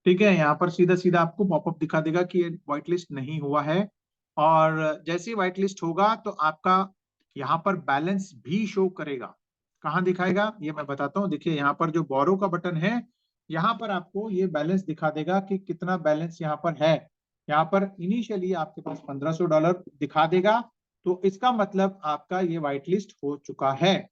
ठीक है, यहाँ पर सीधा सीधा आपको पॉपअप दिखा देगा कि ये व्हाइट लिस्ट नहीं हुआ है। और जैसे ही व्हाइट लिस्ट होगा तो आपका यहाँ पर बैलेंस भी शो करेगा। कहाँ दिखाएगा ये मैं बताता हूँ। देखिए यहाँ पर जो बोरो का बटन है, यहाँ पर आपको ये बैलेंस दिखा देगा कि कितना बैलेंस यहाँ पर है। यहाँ पर इनिशियली आपके पास $1500 दिखा देगा, तो इसका मतलब आपका ये व्हाइट लिस्ट हो चुका है।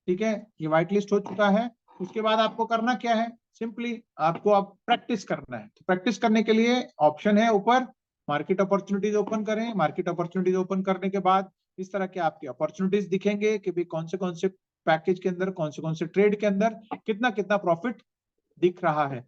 ठीक है, ये व्हाइट लिस्ट हो चुका है। उसके बाद आपको करना क्या है, सिंपली आपको अब प्रैक्टिस करना है। तो प्रैक्टिस करने के लिए ऑप्शन है ऊपर, मार्केट अपॉर्चुनिटीज ओपन करें। मार्केट अपॉर्चुनिटीज ओपन करने के बाद इस तरह के आपके अपॉर्चुनिटीज दिखेंगे कि भाई कौन से पैकेज के अंदर, कौन से ट्रेड के अंदर कितना कितना प्रॉफिट दिख रहा है।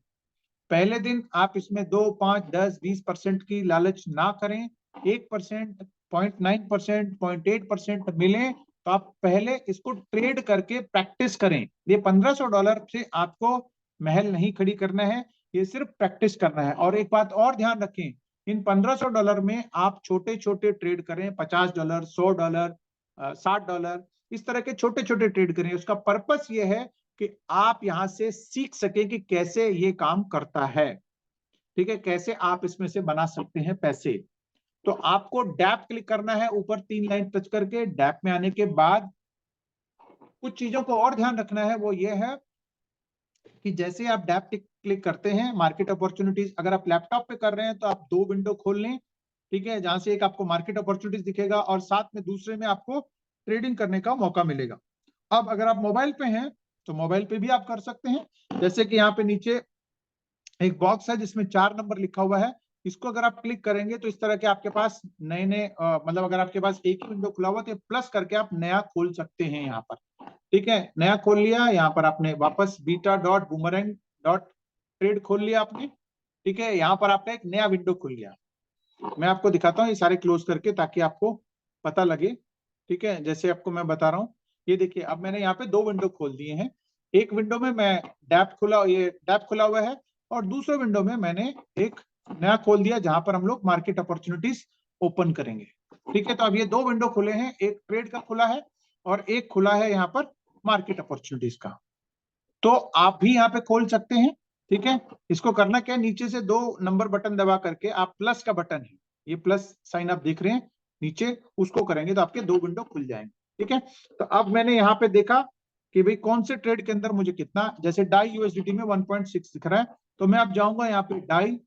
पहले दिन आप इसमें 2, 5, 10, 20% की लालच ना करें। 1%, 0.9%, 0.8% मिले तो आप पहले इसको ट्रेड करके प्रैक्टिस करें। ये $1500 से आपको महल नहीं खड़ी करना है, ये सिर्फ प्रैक्टिस करना है। और एक बात और ध्यान रखें, इन $1500 में आप छोटे छोटे ट्रेड करें, $50, $100, $60, इस तरह के छोटे छोटे ट्रेड करें। उसका पर्पस ये है कि आप यहां से सीख सके कि कैसे ये काम करता है। ठीक है, कैसे आप इसमें से बना सकते हैं पैसे। तो आपको डैप क्लिक करना है ऊपर 3 लाइन टच करके। डैप में आने के बाद कुछ चीजों को और ध्यान रखना है, वो ये है कि जैसे आप डैप क्लिक करते हैं, मार्केट अपॉर्चुनिटीज अगर आप लैपटॉप पे कर रहे हैं तो आप 2 विंडो खोल लें। ठीक है, जहां से एक आपको मार्केट अपॉर्चुनिटीज दिखेगा और साथ में दूसरे में आपको ट्रेडिंग करने का मौका मिलेगा। अब अगर आप मोबाइल पे हैं तो मोबाइल पे भी आप कर सकते हैं। जैसे कि यहाँ पे नीचे एक बॉक्स है जिसमें 4 नंबर लिखा हुआ है, इसको अगर आप क्लिक करेंगे तो इस तरह के आपके पास नए नए मतलब अगर आपके पास एक ही विंडो खुला हुआ तो प्लस करके आप नया खोल सकते हैं यहाँ पर। ठीक है, नया खोल लिया, यहाँ पर आपने वापस beta.boomerang.trade खोल लिया आपने। ठीक है, यहाँ पर आपने एक नया विंडो खोल लिया। मैं आपको दिखाता हूँ ये सारे क्लोज करके ताकि आपको पता लगे। ठीक है, जैसे आपको मैं बता रहा हूँ, ये देखिए अब मैंने यहाँ पे 2 विंडो खोल दिए हैं। एक विंडो में मैं डैप खुला हुआ है और दूसरे विंडो में मैंने एक नया खोल दिया जहां पर हम लोग मार्केट अपॉर्चुनिटीज ओपन करेंगे। ठीक है, तो अब ये 2 विंडो खुले हैं, एक ट्रेड का खुला है और एक खुला है यहाँ पर मार्केट अपॉर्चुनिटीज का। तो आप भी यहाँ पे खोल सकते हैं। ठीक है, इसको करना क्या है, नीचे से 2 नंबर बटन दबा करके आप प्लस का बटन है, ये प्लस साइन आप देख रहे हैं नीचे, उसको करेंगे तो आपके 2 विंडो खुल जाएंगे। ठीक है, तो अब मैंने यहाँ पे देखा कि भाई कौन से ट्रेड के अंदर मुझे कितना, जैसे डाई यूएसडीटी में 1.6 दिख रहा है, तो मैं अब जाऊंगा यहाँ पे डाई,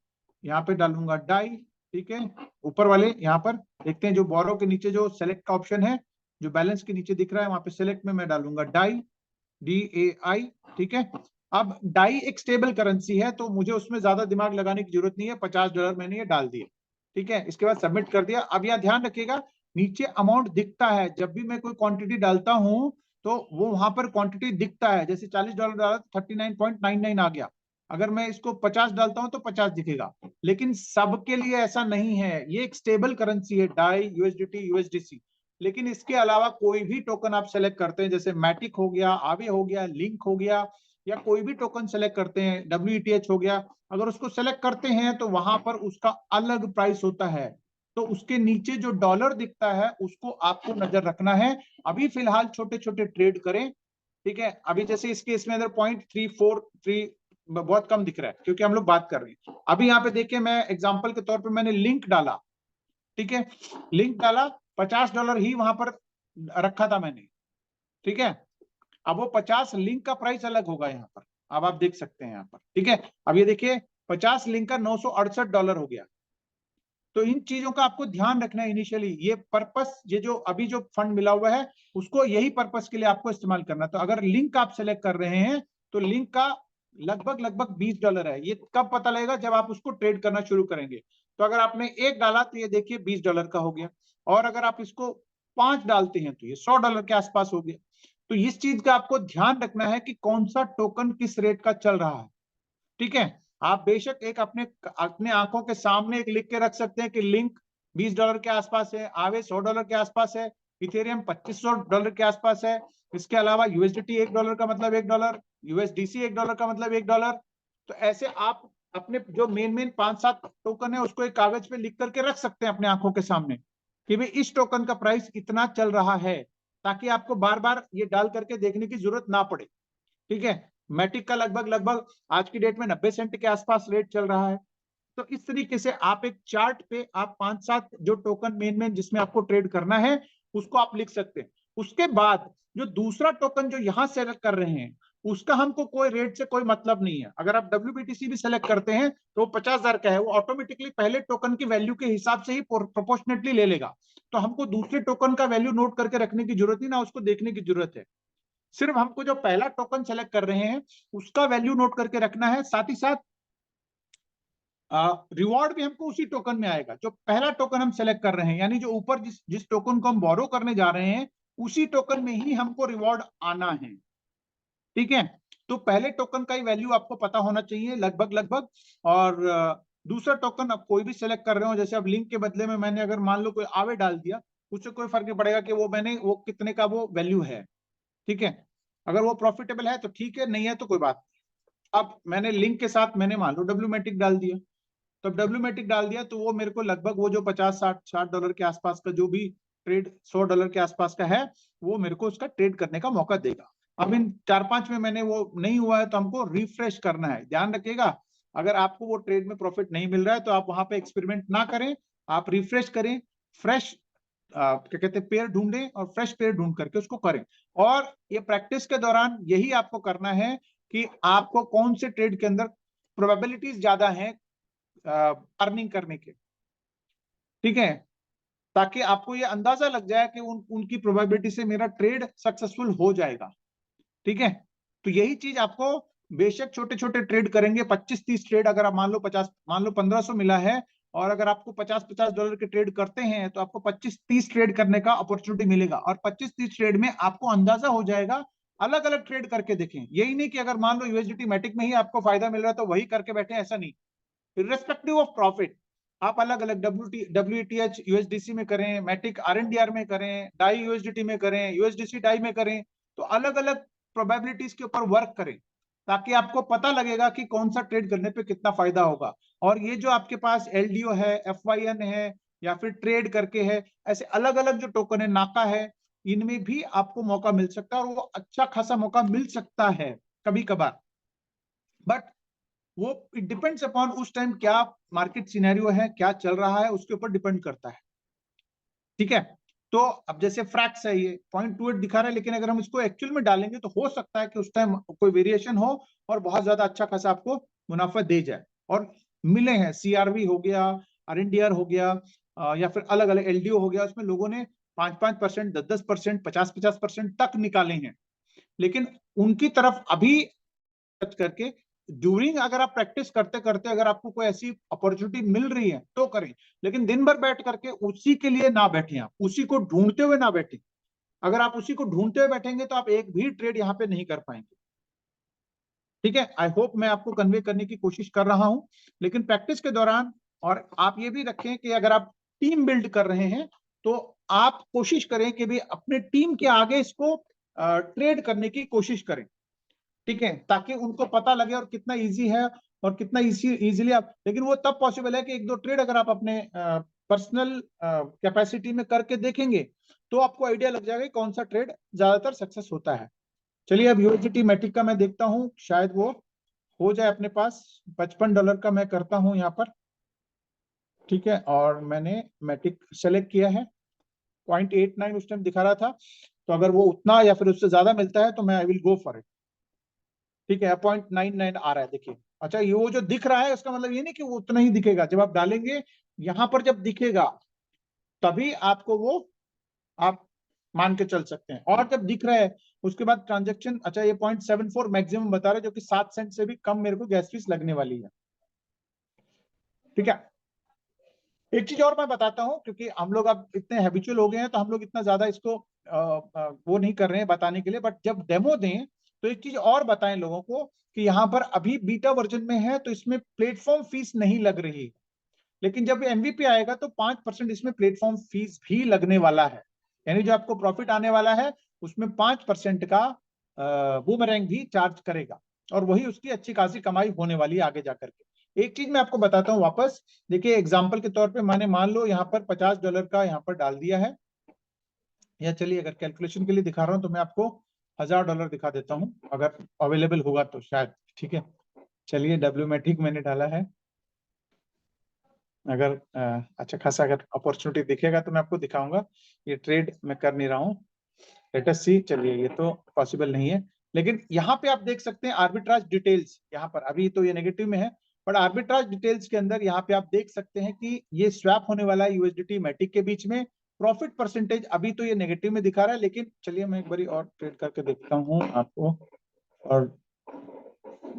यहाँ पे डालूंगा डाई। ठीक है, ऊपर वाले यहाँ पर देखते हैं जो बोरो के नीचे जो सेलेक्ट का ऑप्शन है, जो बैलेंस के नीचे दिख रहा है वहां पे सेलेक्ट में मैं डालूंगा डाई, DAI। ठीक है, अब डाई एक स्टेबल करेंसी है तो मुझे उसमें ज्यादा दिमाग लगाने की जरूरत नहीं है। $50 मैंने ये डाल दिए। ठीक है, इसके बाद सबमिट कर दिया। अब यह ध्यान रखिएगा नीचे अमाउंट दिखता है, जब भी मैं कोई क्वांटिटी डालता हूं तो वो वहां पर क्वांटिटी दिखता है। जैसे $40 डाला तो 39.99 आ गया। अगर मैं इसको 50 डालता हूं तो 50 दिखेगा। लेकिन सबके लिए ऐसा नहीं है, ये एक स्टेबल करेंसी है डाई, USDT, USDC। लेकिन इसके अलावा कोई भी टोकन आप सेलेक्ट करते हैं, जैसे मैटिक हो गया, आवे हो गया, लिंक हो गया, या कोई भी टोकन सेलेक्ट करते हैं, WETH हो गया, अगर उसको सेलेक्ट करते हैं तो वहां पर उसका अलग प्राइस होता है। तो उसके नीचे जो डॉलर दिखता है उसको आपको नजर रखना है। अभी फिलहाल छोटे छोटे ट्रेड करें। ठीक है, अभी जैसे इसके इसमें अंदर 0.343 बहुत कम दिख रहा है क्योंकि हम लोग बात कर रहे हैं। अभी यहाँ पे देखिए, मैं एग्जाम्पल के तौर पर मैंने लिंक डाला। ठीक है, लिंक डाला, $50 ही वहां पर रखा था मैंने। ठीक है, अब वो 50 लिंक का प्राइस अलग होगा यहाँ पर, अब आप देख सकते हैं यहाँ पर। ठीक है, अब ये देखिए 50 लिंक का $968 हो गया। तो इन चीजों का आपको ध्यान रखना है इनिशियली। ये पर्पस, ये जो अभी जो फंड मिला हुआ है उसको यही पर्पस के लिए आपको इस्तेमाल करना। तो अगर लिंक आप सेलेक्ट कर रहे हैं तो लिंक का लगभग $20 है। ये कब पता लगेगा, जब आप उसको ट्रेड करना शुरू करेंगे। तो अगर आपने 1 डाला तो ये देखिए $20 का हो गया, और अगर आप इसको 5 डालते हैं तो ये $100 के आसपास हो गया। तो इस चीज का आपको ध्यान रखना है कि कौन सा टोकन किस रेट का चल रहा है। ठीक है, आप बेशक एक अपने अपने आंखों के सामने एक लिख के रख सकते हैं कि लिंक $20 के आसपास है, आवे $100 के आसपास है, इथेरियम $2500 के आसपास है। इसके अलावा USDT $1 का मतलब $1, USDC $1 का मतलब $1। तो ऐसे आप अपने जो मेन 5-7 टोकन है उसको एक कागज पे लिख करके रख सकते हैं अपने आंखों के सामने कि भाई इस टोकन का प्राइस इतना चल रहा है, ताकि आपको बार बार ये डाल करके देखने की जरूरत ना पड़े। ठीक है, मैटिक का लगभग लगभग आज की डेट में 90 सेंट के आसपास रेट चल रहा है। तो इस तरीके से आप एक चार्ट पे आप 5-7 जो टोकन मेन जिसमें आपको ट्रेड करना है उसको आप लिख सकते हैं। उसके बाद जो दूसरा टोकन जो यहां सेलेक्ट कर रहे हैं उसका हमको कोई रेट से कोई मतलब नहीं है। अगर आप WBTC भी सेलेक्ट करते हैं तो 50,000 का है, वो ऑटोमेटिकली पहले टोकन की वैल्यू के हिसाब से ही प्रोपोर्शनेटली ले लेगा। तो हमको दूसरे टोकन का वैल्यू नोट करके रखने की जरूरत नहीं, ना उसको देखने की जरूरत है। सिर्फ हमको जो पहला टोकन सेलेक्ट कर रहे हैं उसका वैल्यू नोट करके रखना है। साथ ही साथ रिवॉर्ड भी हमको उसी टोकन में आएगा जो पहला टोकन हम सेलेक्ट कर रहे हैं, यानी जो ऊपर जिस टोकन को हम बोरो करने जा रहे हैं उसी टोकन में ही हमको रिवॉर्ड आना है। ठीक है, तो पहले टोकन का ही वैल्यू आपको पता होना चाहिए लगभग लगभग। और दूसरा टोकन आप कोई भी सेलेक्ट कर रहे हो, जैसे अब लिंक के बदले में मैंने अगर मान लो कोई आवे डाल दिया, उससे कोई फर्क नहीं पड़ेगा कि वो कितने का वो वैल्यू है। ठीक है, अगर वो प्रॉफिटेबल है तो ठीक है, नहीं है तो कोई बात नहीं। अब मैंने लिंक के साथ मैंने मान लो WMATIC डाल दिया, तो WMATIC डाल दिया तो वो मेरे को लगभग वो जो 50-60 डॉलर के आसपास का जो भी ट्रेड $100 के आसपास का है वो मेरे को उसका ट्रेड करने का मौका देगा। अब इन 4-5 में मैंने वो नहीं हुआ है तो हमको रिफ्रेश करना है। ध्यान रखिएगा, अगर आपको वो ट्रेड में प्रॉफिट नहीं मिल रहा है तो आप वहां पे एक्सपेरिमेंट ना करें, आप रिफ्रेश करें, फ्रेश क्या कहते हैं पेयर ढूंढें और फ्रेश पेयर ढूंढ करके उसको करें। और ये प्रैक्टिस के दौरान यही आपको करना है कि आपको कौन से ट्रेड के अंदर प्रोबेबिलिटीज ज्यादा है अर्निंग करने के। ठीक है, ताकि आपको ये अंदाजा लग जाए कि उनकी प्रोबेबिलिटी से मेरा ट्रेड सक्सेसफुल हो जाएगा। ठीक है, तो यही चीज आपको, बेशक छोटे छोटे ट्रेड करेंगे 25-30 ट्रेड, अगर आप मान लो 1500 मिला है और अगर आपको 50-50 डॉलर के ट्रेड करते हैं तो आपको 25-30 ट्रेड करने का अपॉर्चुनिटी मिलेगा। और 25-30 ट्रेड में आपको अंदाजा हो जाएगा। अलग अलग ट्रेड करके देखें, यही नहीं कि अगर मान लो USDT मैटिक में ही आपको फायदा मिल रहा है तो वही करके बैठे, ऐसा नहीं। इर्रेस्पेक्टिव ऑफ प्रॉफिट आप अलग अलग WTH USDC में करें, मैटिक RNDR में करें, डाई USDT में करें, USDC डाई में करें, तो अलग अलग प्रोबेबिलिटीज के ऊपर वर्क करें ताकि आपको पता लगेगा कि कौन सा ट्रेड करने पे कितना फायदा होगा। और ये जो आपके पास LDO है, FYN है या फिर ट्रेड करके है, ऐसे अलग अलग जो टोकन है, नाका है, इनमें भी आपको मौका मिल सकता है और वो अच्छा खासा मौका मिल सकता है कभी कभार। बट वो इट डिपेंड्स अपॉन उस टाइम क्या मार्केट सिनेरियो है, क्या चल रहा है, उसके ऊपर डिपेंड करता है। ठीक है, तो अब जैसे फ्रैक्स है, ये 0.28 दिखा रहा है, लेकिन अगर हम इसको एक्चुअल में डालेंगे तो हो सकता है कि उस टाइम कोई वेरिएशन हो और बहुत ज्यादा अच्छा खासा आपको मुनाफा दे जाए। और मिले हैं, CRV हो गया, RNDR हो गया, या फिर अलग अलग LDO हो गया, उसमें लोगों ने 5-5%, 10-10%, 50-50% तक निकाले हैं। लेकिन उनकी तरफ अभी करके ड्यूरिंग, अगर आप प्रैक्टिस करते करते अगर आपको कोई ऐसी अपॉर्चुनिटी मिल रही है तो करें, लेकिन दिन भर बैठ करके उसी के लिए ना बैठे, आप उसी को ढूंढते हुए ना बैठे। अगर आप उसी को ढूंढते हुए बैठेंगे तो आप एक भी ट्रेड यहाँ पे नहीं कर पाएंगे। ठीक है, आई होप मैं आपको कन्वे करने की कोशिश कर रहा हूं। लेकिन प्रैक्टिस के दौरान, और आप ये भी रखें कि अगर आप टीम बिल्ड कर रहे हैं तो आप कोशिश करें कि भी अपने टीम के आगे इसको ट्रेड करने की कोशिश करें। ठीक है, ताकि उनको पता लगे और कितना इजी है और कितना इजीली आप, लेकिन वो तब पॉसिबल है कि 1-2 ट्रेड अगर आप अपने पर्सनल कैपेसिटी में करके देखेंगे तो आपको आइडिया लग जाएगा कि कौन सा ट्रेड ज्यादातर सक्सेस होता है। चलिए, अब USDT मैटिक का मैं देखता हूं, शायद वो हो जाए अपने पास। $55 का मैं करता हूं यहाँ पर। ठीक है, और मैंने मैटिक सेलेक्ट किया है, 0.89 उस टाइम दिखा रहा था, तो अगर वो उतना या फिर उससे ज्यादा मिलता है तो मैं I will go for it. ठीक है, 0.99 आ रहा है, देखिए। अच्छा, ये वो जो दिख रहा है उसका मतलब ये नहीं कि वो उतना ही दिखेगा, जब आप डालेंगे यहां पर जब दिखेगा तभी आपको वो आप मान के चल सकते हैं। और जब दिख रहा है उसके बाद ट्रांजेक्शन, अच्छा ये 0.74 मैक्सिमम बता रहे, जो कि 7 सेंट से भी कम मेरे को गैस फीस लगने वाली है। ठीक है, एक चीज और मैं बताता हूं, क्योंकि हम लोग अब इतने हैबिचुअल हो गए हैं तो हम लोग इतना ज्यादा इसको वो नहीं कर रहे हैं बताने के लिए, बट जब डेमो दें तो एक चीज और बताएं लोगों को कि यहाँ पर अभी बीटा वर्जन में है तो इसमें प्लेटफॉर्म फीस नहीं लग रही, लेकिन जब MVP आएगा तो 5% इसमें प्लेटफॉर्म फीस भी लगने वाला है। यानी जो आपको प्रॉफिट आने वाला है उसमें 5% का बूमरैंग भी चार्ज करेगा और वही उसकी अच्छी खासी कमाई होने वाली है आगे जाकर के। एक चीज मैं आपको बताता हूँ वापस, देखिए एग्जांपल के तौर पे मैंने मान लो यहाँ पर $50 का यहाँ पर डाल दिया है, या चलिए अगर कैलकुलेशन के लिए दिखा रहा हूँ तो मैं आपको $1000 दिखा देता हूँ, अगर अवेलेबल होगा तो शायद। ठीक है, चलिए डब्ल्यूमेटिक मैंने डाला है, अगर अच्छा खासा अगर अपॉर्चुनिटी दिखेगा तो मैं आपको दिखाऊंगा। ये ट्रेड मैं कर नहीं रहा हूँ, लेट अस सी। चलिए ये तो पॉसिबल नहीं है, लेकिन यहाँ पे आप देख सकते हैं आर्बिट्राज डिटेल्स। यहाँ पर अभी तो ये नेगेटिव में है, बट आर्बिट्राज डिटेल्स के अंदर यहाँ पे आप देख सकते हैं कि ये स्वैप होने वाला है यूएसडीटी मैटिक के बीच में। प्रॉफिट परसेंटेज अभी तो ये नेगेटिव में दिखा रहा है, लेकिन चलिए मैं एक बारी और ट्रेड करके देखता हूँ आपको, और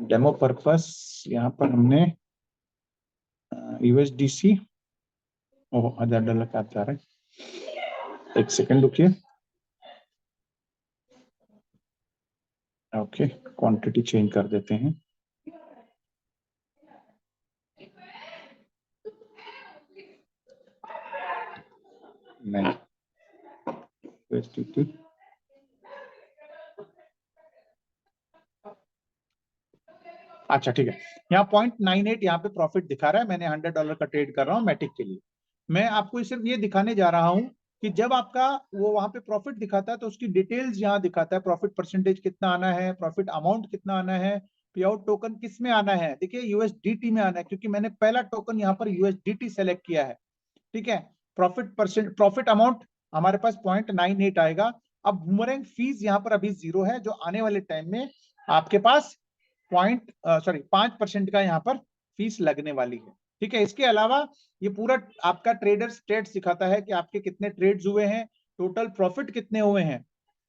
डेमो पर्पस यहाँ पर हमने यूएसडीसी $1000 का जा रहा है। एक सेकंड रुकिए, ओके क्वांटिटी चेंज कर देते हैं। नहीं, अच्छा ठीक है, यहाँ 0.98 यहाँ पे प्रॉफिट दिखा रहा है। मैंने $100 का ट्रेड कर रहा हूँ मैटिक के लिए। मैं आपको सिर्फ ये दिखाने जा रहा हूँ कि जब आपका वो वहां पे प्रॉफिट दिखाता है तो उसकी डिटेल्स यहाँ दिखाता है, प्रॉफिट परसेंटेज कितना आना है, प्रॉफिट अमाउंट कितना आना है, पे आउट टोकन किस में आना है। देखिए यूएसडीटी में आना है, क्योंकि मैंने पहला टोकन यहाँ पर यूएसडीटी सेलेक्ट किया है। ठीक है, प्रॉफिट अमाउंट हमारे पास 0.98 आएगा। अब बूमरैंग फीस यहाँ पर अभी 0 है, जो आने वाले टाइम में आपके पास 5% का यहाँ पर फीस लगने वाली है। ठीक है, इसके अलावा ये पूरा आपका ट्रेडर स्टेट्स दिखाता है कि आपके कितने ट्रेड्स हुए हैं, टोटल प्रॉफिट कितने हुए हैं।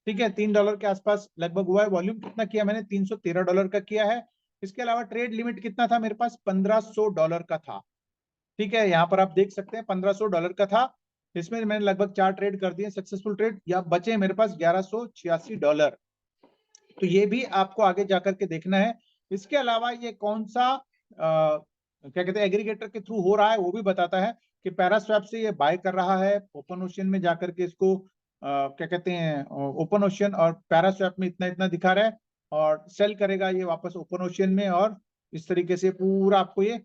ठीक है, $3 के आसपास लगभग हुआ है। वॉल्यूम कितना किया मैंने, $313 का किया है। इसके अलावा ट्रेड लिमिट कितना था मेरे पास, $1500 का था। ठीक है, यहाँ पर आप देख सकते हैं $1500 का था। इसमें मैंने लगभग 4 ट्रेड कर दिए सक्सेसफुल ट्रेड, या बचे मेरे पास $1186। तो ये भी आपको आगे जाकर के देखना है। इसके अलावा ये कौन सा क्या कहते हैं एग्रीगेटर के थ्रू हो रहा है वो भी बताता है कि पैरास्वैप से ये बाय कर रहा है, ओपन ओशन में जाकर के इसको क्या कहते हैं ओपन ओशन और पैरास्वैप में इतना इतना दिखा रहा है, और सेल करेगा ये वापस ओपन ओशन में। और इस तरीके से पूरा आपको ये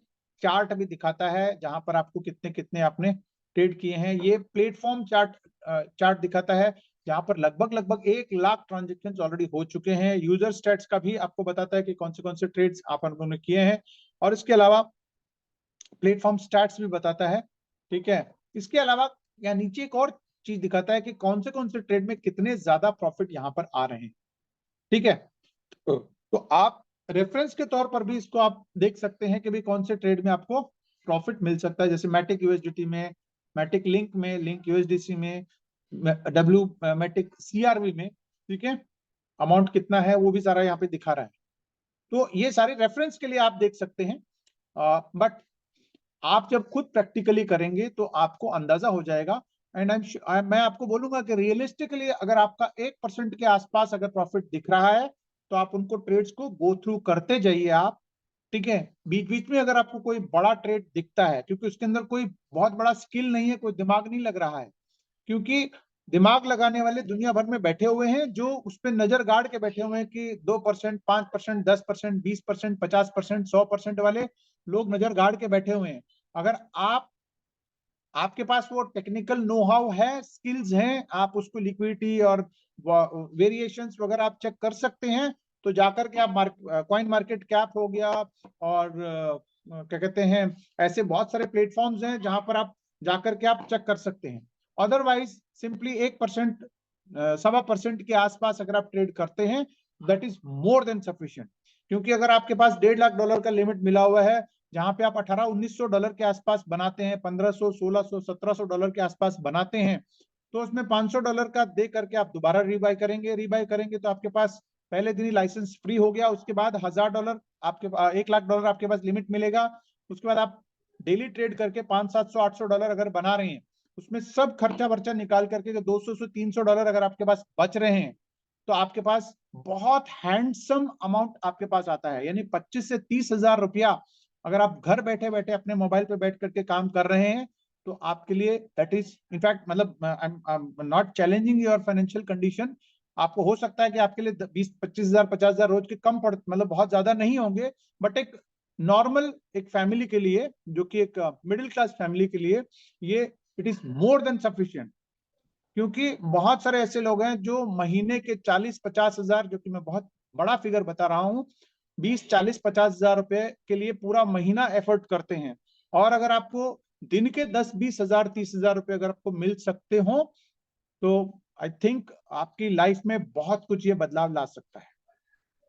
चार्ट भी दिखाता है जहां पर आपको कितने कितने आपने ट्रेड किए हैं। ये प्लेटफॉर्म चार्ट दिखाता है जहां पर लगभग 1 लाख ट्रांजेक्शन ऑलरेडी हो चुके हैं। यूजर स्टेट्स का भी आपको बताता है कि कौन से ट्रेड्स आप लोगों ने किए हैं, और इसके अलावा प्लेटफॉर्म स्टैट्स भी बताता है। ठीक है, इसके अलावा यहाँ नीचे एक और चीज दिखाता है कि कौन से ट्रेड में कितने ज्यादा प्रॉफिट यहाँ पर आ रहे हैं। ठीक है, तो आप रेफरेंस के तौर पर भी इसको आप देख सकते हैं कि भाई कौन से ट्रेड में आपको प्रॉफिट मिल सकता है, जैसे मैटिक यूएसडीटी में, मैटिक लिंक में, लिंक यूएसडीसी में, डब्ल्यू मैटिक सीआरवी में। ठीक है, अमाउंट कितना है वो भी सारा यहाँ पे दिखा रहा है। तो ये सारे रेफरेंस के लिए आप देख सकते हैं, बट आप जब खुद प्रैक्टिकली करेंगे तो आपको अंदाजा हो जाएगा। एंड मैं आपको बोलूंगा कि रियलिस्टिकली अगर आपका 1% के आसपास अगर प्रॉफिट दिख रहा है तो आप उनको ट्रेड्स को गो थ्रू करते जाइए आप। ठीक है, बीच बीच में अगर आपको कोई बड़ा ट्रेड दिखता है, क्योंकि उसके अंदर कोई बहुत बड़ा स्किल नहीं है, कोई दिमाग नहीं लग रहा है, क्योंकि दिमाग लगाने वाले दुनिया भर में बैठे हुए हैं जो उस पर नजर गाड़ के बैठे हुए हैं कि 2%, 5%, 10%, 20%, 50%, 100% वाले लोग नजर गाड़ के बैठे हुए हैं। अगर आपके पास वो टेक्निकल नो हाउ है, स्किल्स हैं, आप उसको लिक्विडिटी और वेरिएशंस वगैरह आप चेक कर सकते हैं, तो जाकर के आप कॉइन मार्केट कैप हो गया, और क्या कहते हैं ऐसे बहुत सारे प्लेटफॉर्म्स हैं जहां पर आप जाकर के आप चेक कर सकते हैं। अदरवाइज सिंपली 1%, 1.25% के आसपास अगर आप ट्रेड करते हैं, that is more than sufficient. क्योंकि अगर आपके पास $1.5 लाख का लिमिट मिला हुआ है, जहां पे आप $1800-1900 के आसपास बनाते हैं, $1500, $1600, $1700 के आसपास बनाते हैं, तो उसमें $500 का दे करके आप दोबारा रीबाय करेंगे तो आपके पास पहले दिन ही लाइसेंस फ्री हो गया। उसके बाद $1000 आपके $1 लाख आपके पास लिमिट मिलेगा। उसके बाद आप डेली ट्रेड करके $500-700-800 अगर बना रहे हैं, उसमें सब खर्चा वर्चा निकाल करके $200 से $300 अगर आपके पास बच रहे हैं, तो आपके पास बहुत हैंडसम अमाउंट आपके पास आता है। यानी 25 से 30 हजार रुपया अगर आप घर बैठे बैठे अपने मोबाइल पे बैठ करके काम कर रहे हैं, तो आपके लिए दैट इज इनफैक्ट, मतलब I am not challenging your financial condition. आपको हो सकता है कि आपके लिए 20-25 हजार 50 हजार रोज के कम पड़, मतलब बहुत ज्यादा नहीं होंगे, बट एक नॉर्मल एक फैमिली के लिए, जो कि एक मिडिल क्लास फैमिली के लिए, ये it is more than sufficient. क्योंकि बहुत सारे ऐसे लोग हैं जो महीने के 40-50 हजार, जो कि मैं बहुत बड़ा फिगर बता रहा हूँ, 20-40-50 हजार रुपए के लिए पूरा महीना एफर्ट करते हैं। और अगर आपको दिन के 10-20 हजार 30 हजार रुपए अगर आपको मिल सकते हो, तो आई थिंक आपकी लाइफ में बहुत कुछ ये बदलाव ला सकता है।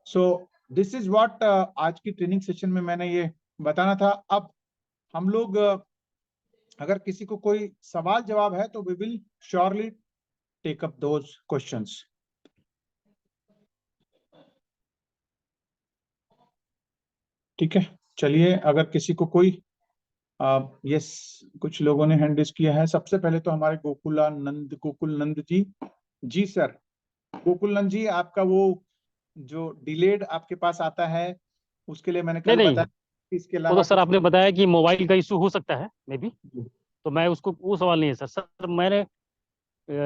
सो दिस इज व्हाट आज की ट्रेनिंग सेशन में मैंने ये बताना था। अब हम लोग अगर किसी को कोई सवाल जवाब है तो we will surely take up those questions. ठीक है, चलिए, अगर किसी को कोई यस, कुछ लोगों ने हैंड रेज किया है। सबसे पहले तो हमारे गोकुल नंद जी। जी सर, गोकुल नंद जी, आपका वो जो डिलेड आपके पास आता है, उसके लिए मैंने नहीं कल नहीं, बताया। इसके वो तो अलावा सर कुछ आपने बताया कि मोबाइल का इशू हो सकता है मे बी, तो मैं उसको, वो सवाल नहीं है सर। सर मैंने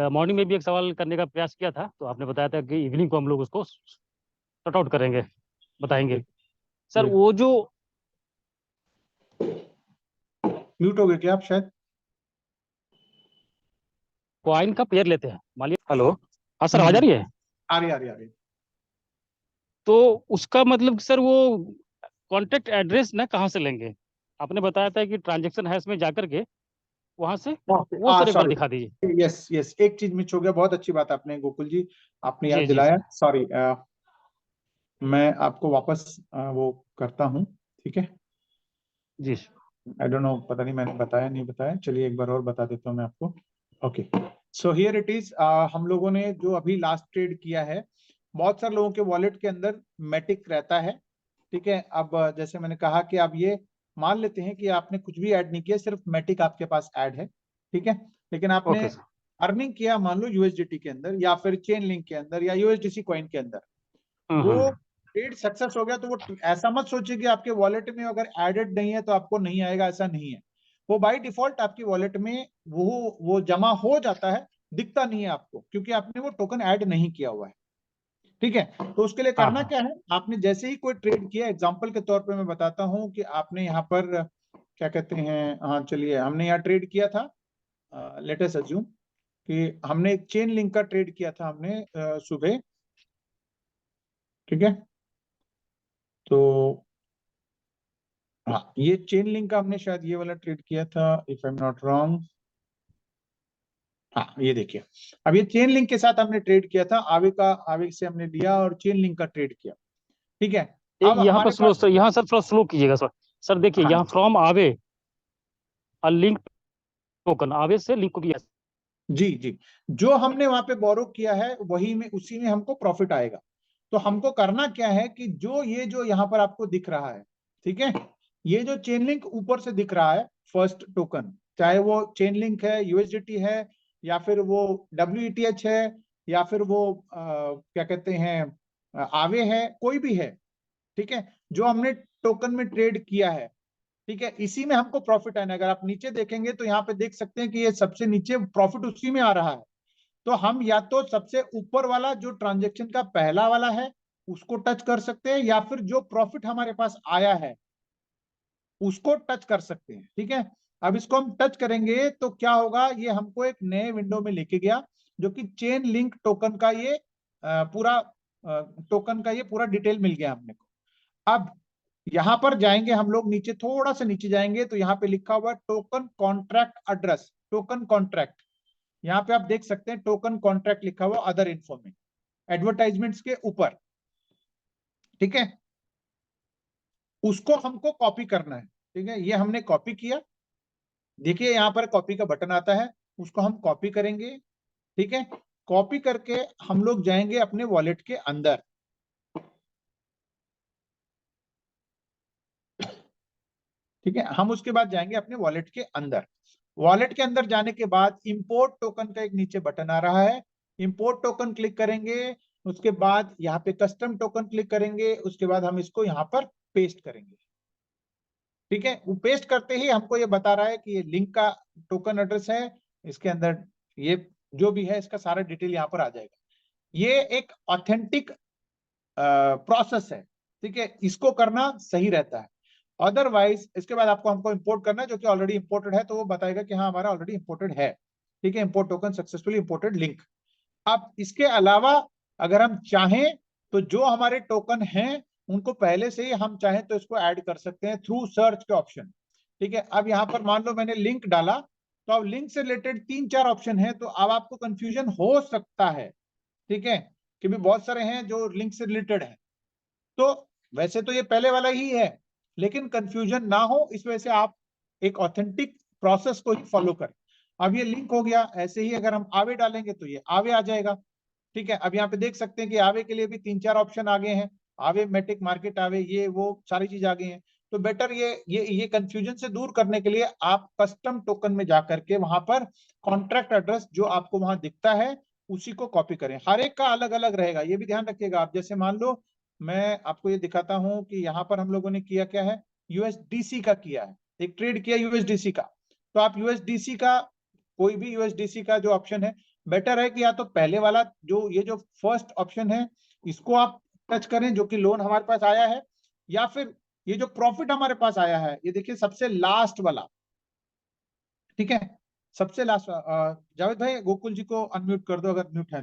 मॉर्निंग में भी एक सवाल करने का प्रयास किया था, तो आपने बताया था कि इवनिंग को हम लोग उसको सॉर्ट आउट करेंगे, बताएंगे। सर वो जो म्यूट हो गए क्या आप शायद? कॉइन का पेयर लेते हैं, मान लीजिए, हेलो, हाँ सर आवाज आ रही है? आ रही, आ रही, आ रही। तो उसका मतलब सर वो कॉन्टेक्ट एड्रेस ना कहाँ से लेंगे? आपने बताया था कि ट्रांजेक्शन हैश में जाकर के वहां से, वो सर एक बार सॉरी, दिखा दीजिए। यस यस, एक चीज मिस हो गया। बहुत अच्छी बात आपने गोकुल जी, आपने याद जी जी दिलाया। सर। सॉरी, मैं आपको वापस वो करता हूँ। ठीक है, जी आई डोंट नो, पता नहीं मैंने बताया नहीं बताया, चलिए एक बार और बता देता हूँ मैं आपको। Okay, so here it is. हम लोगों ने जो अभी लास्ट ट्रेड किया है, बहुत सारे लोगों के वॉलेट के अंदर मेटिक रहता है। ठीक है, अब जैसे मैंने कहा कि आप ये मान लेते हैं कि आपने कुछ भी ऐड नहीं किया, सिर्फ मेटिक आपके पास ऐड है। ठीक है, लेकिन आपने ओके सर। अर्निंग किया मान लो यूएसडीटी के अंदर, या फिर चेन लिंक के अंदर, या यूएसडीसी कॉइन के अंदर। वो हम्म। ट्रेड सक्सेस हो गया, तो वो ऐसा मत सोचिए कि आपके वॉलेट में अगर एडेड नहीं है तो आपको नहीं आएगा, ऐसा नहीं है। वो बाय डिफॉल्ट आपकी वॉलेट में वो जमा हो जाता है, दिखता नहीं है आपको, क्योंकि आपने वो टोकन ऐड नहीं किया हुआ है। ठीक है, तो उसके लिए हाँ करना हाँ। क्या है, आपने जैसे ही कोई ट्रेड किया, एग्जांपल के तौर पे मैं बताता हूं कि आपने यहाँ पर क्या कहते हैं, हाँ चलिए, हमने यहाँ ट्रेड किया था, लेट अस अज्यूम कि हमने एक चेन लिंक का ट्रेड किया था हमने सुबह। ठीक है, तो हाँ, ये चेन लिंक का हमने शायद ये वाला ट्रेड किया था, if I am not wrong. हाँ, ये देखिए, अब ये चेन लिंक के साथ हमने ट्रेड किया था, आवे से हमने लिया और चेन लिंक का ट्रेड किया। ठीक है, अब यहाँ पर हमारे स्लो पास, सर, यहाँ सर थोड़ा स्लो कीजिएगा सर। सर देखिए, हाँ यहाँ फ्रॉम आवे अ लिंक टोकन, आवे से लिंक को किया। जी जी, जो हमने वहां पे बोरो किया है वही में, उसी में हमको प्रॉफिट आएगा। तो हमको करना क्या है कि ये जो यहाँ पर आपको दिख रहा है, ठीक है, ये जो चेन लिंक ऊपर से दिख रहा है, फर्स्ट टोकन, चाहे वो चेन लिंक है, यूएसडीटी है, या फिर वो WETH है, या फिर वो क्या कहते हैं, आवे है, कोई भी है। ठीक है, जो हमने टोकन में ट्रेड किया है, ठीक है, इसी में हमको प्रॉफिट आना है। अगर आप नीचे देखेंगे तो यहाँ पे देख सकते हैं कि ये सबसे नीचे प्रॉफिट उसी में आ रहा है। तो हम या तो सबसे ऊपर वाला जो ट्रांजेक्शन का पहला वाला है उसको टच कर सकते हैं, या फिर जो प्रॉफिट हमारे पास आया है उसको टच कर सकते हैं। ठीक है, अब इसको हम टच करेंगे तो क्या होगा, ये हमको एक नए विंडो में लेके गया, जो कि चेन लिंक टोकन का ये पूरा टोकन का ये पूरा डिटेल मिल गया हमने को। अब यहां पर जाएंगे हम लोग, नीचे थोड़ा सा नीचे जाएंगे तो यहाँ पे लिखा हुआ token contract address, token contract. यहाँ पे आप देख सकते हैं टोकन कॉन्ट्रैक्ट लिखा हुआ अदर इन्फो में, एडवर्टाइजमेंट्स के ऊपर। ठीक है, उसको हमको कॉपी करना है। ठीक है, ये हमने कॉपी किया, देखिए यहाँ पर कॉपी का बटन आता है, उसको हम कॉपी करेंगे। ठीक है, कॉपी करके हम लोग जाएंगे अपने वॉलेट के अंदर। ठीक है, हम उसके बाद जाएंगे अपने वॉलेट के अंदर। वॉलेट के अंदर जाने के बाद इंपोर्ट टोकन का एक नीचे बटन आ रहा है, इंपोर्ट टोकन क्लिक करेंगे। उसके बाद यहाँ पे कस्टम टोकन क्लिक करेंगे, उसके बाद हम इसको यहाँ पर पेस्ट करेंगे। ठीक है, वो पेस्ट करते ही हमको ये बता रहा है कि ये लिंक का टोकन एड्रेस है, इसके अंदर ये जो भी है इसका सारा डिटेल यहाँ पर आ जाएगा। ये एक ऑथेंटिक प्रोसेस है। ठीक है, इसको करना सही रहता है। अदरवाइज इसके बाद आपको हमको इंपोर्ट करना है, जो कि ऑलरेडी इंपोर्टेड है, तो वो बताएगा कि हाँ हमारा ऑलरेडी इंपोर्टेड है। ठीक है, import token successfully imported link. अब इसके अलावा अगर हम चाहें तो जो हमारे टोकन हैं उनको पहले से ही हम चाहें तो इसको ऐड कर सकते हैं थ्रू सर्च के ऑप्शन। ठीक है, अब यहाँ पर मान लो मैंने लिंक डाला, तो अब लिंक से रिलेटेड 3-4 ऑप्शन है, तो अब आपको कंफ्यूजन हो सकता है। ठीक है, कि भी बहुत सारे हैं जो लिंक से रिलेटेड है, तो वैसे तो ये पहले वाला ही है, लेकिन कंफ्यूजन ना हो इस वजह से आप एक ऑथेंटिक प्रोसेस को ही फॉलो करें। अब ये लिंक हो गया, ऐसे ही अगर हम आवे डालेंगे तो ये आवे आ जाएगा। ठीक है, अब यहाँ पे देख सकते हैं कि आवे के लिए भी 3-4 ऑप्शन आ गए हैं, आवे मेटिक मार्केट आवे, ये वो सारी चीज आ गई हैं। तो बेटर ये कंफ्यूजन से दूर करने के लिए आप कस्टम टोकन में जाकर के वहां पर कॉन्ट्रैक्ट एड्रेस जो आपको वहां दिखता है उसी को कॉपी करें। हर एक का अलग अलग रहेगा, ये भी ध्यान रखिएगा आप। जैसे मान लो मैं आपको ये दिखाता हूं कि यहाँ पर हम लोगों ने किया क्या है, यूएसडीसी का किया है, एक ट्रेड किया यूएसडीसी का। तो आप यूएसडीसी का कोई भी यूएसडीसी का जो ऑप्शन है, बेटर है कि या तो पहले वाला जो ये जो फर्स्ट ऑप्शन है इसको आप टच करें जो कि लोन हमारे पास आया है, या फिर ये जो प्रॉफिट हमारे पास आया है ये देखिए सबसे लास्ट वाला। ठीक है, सबसे लास्ट। जावेद भाई गोकुल जी को अनम्यूट कर दो अगर म्यूट है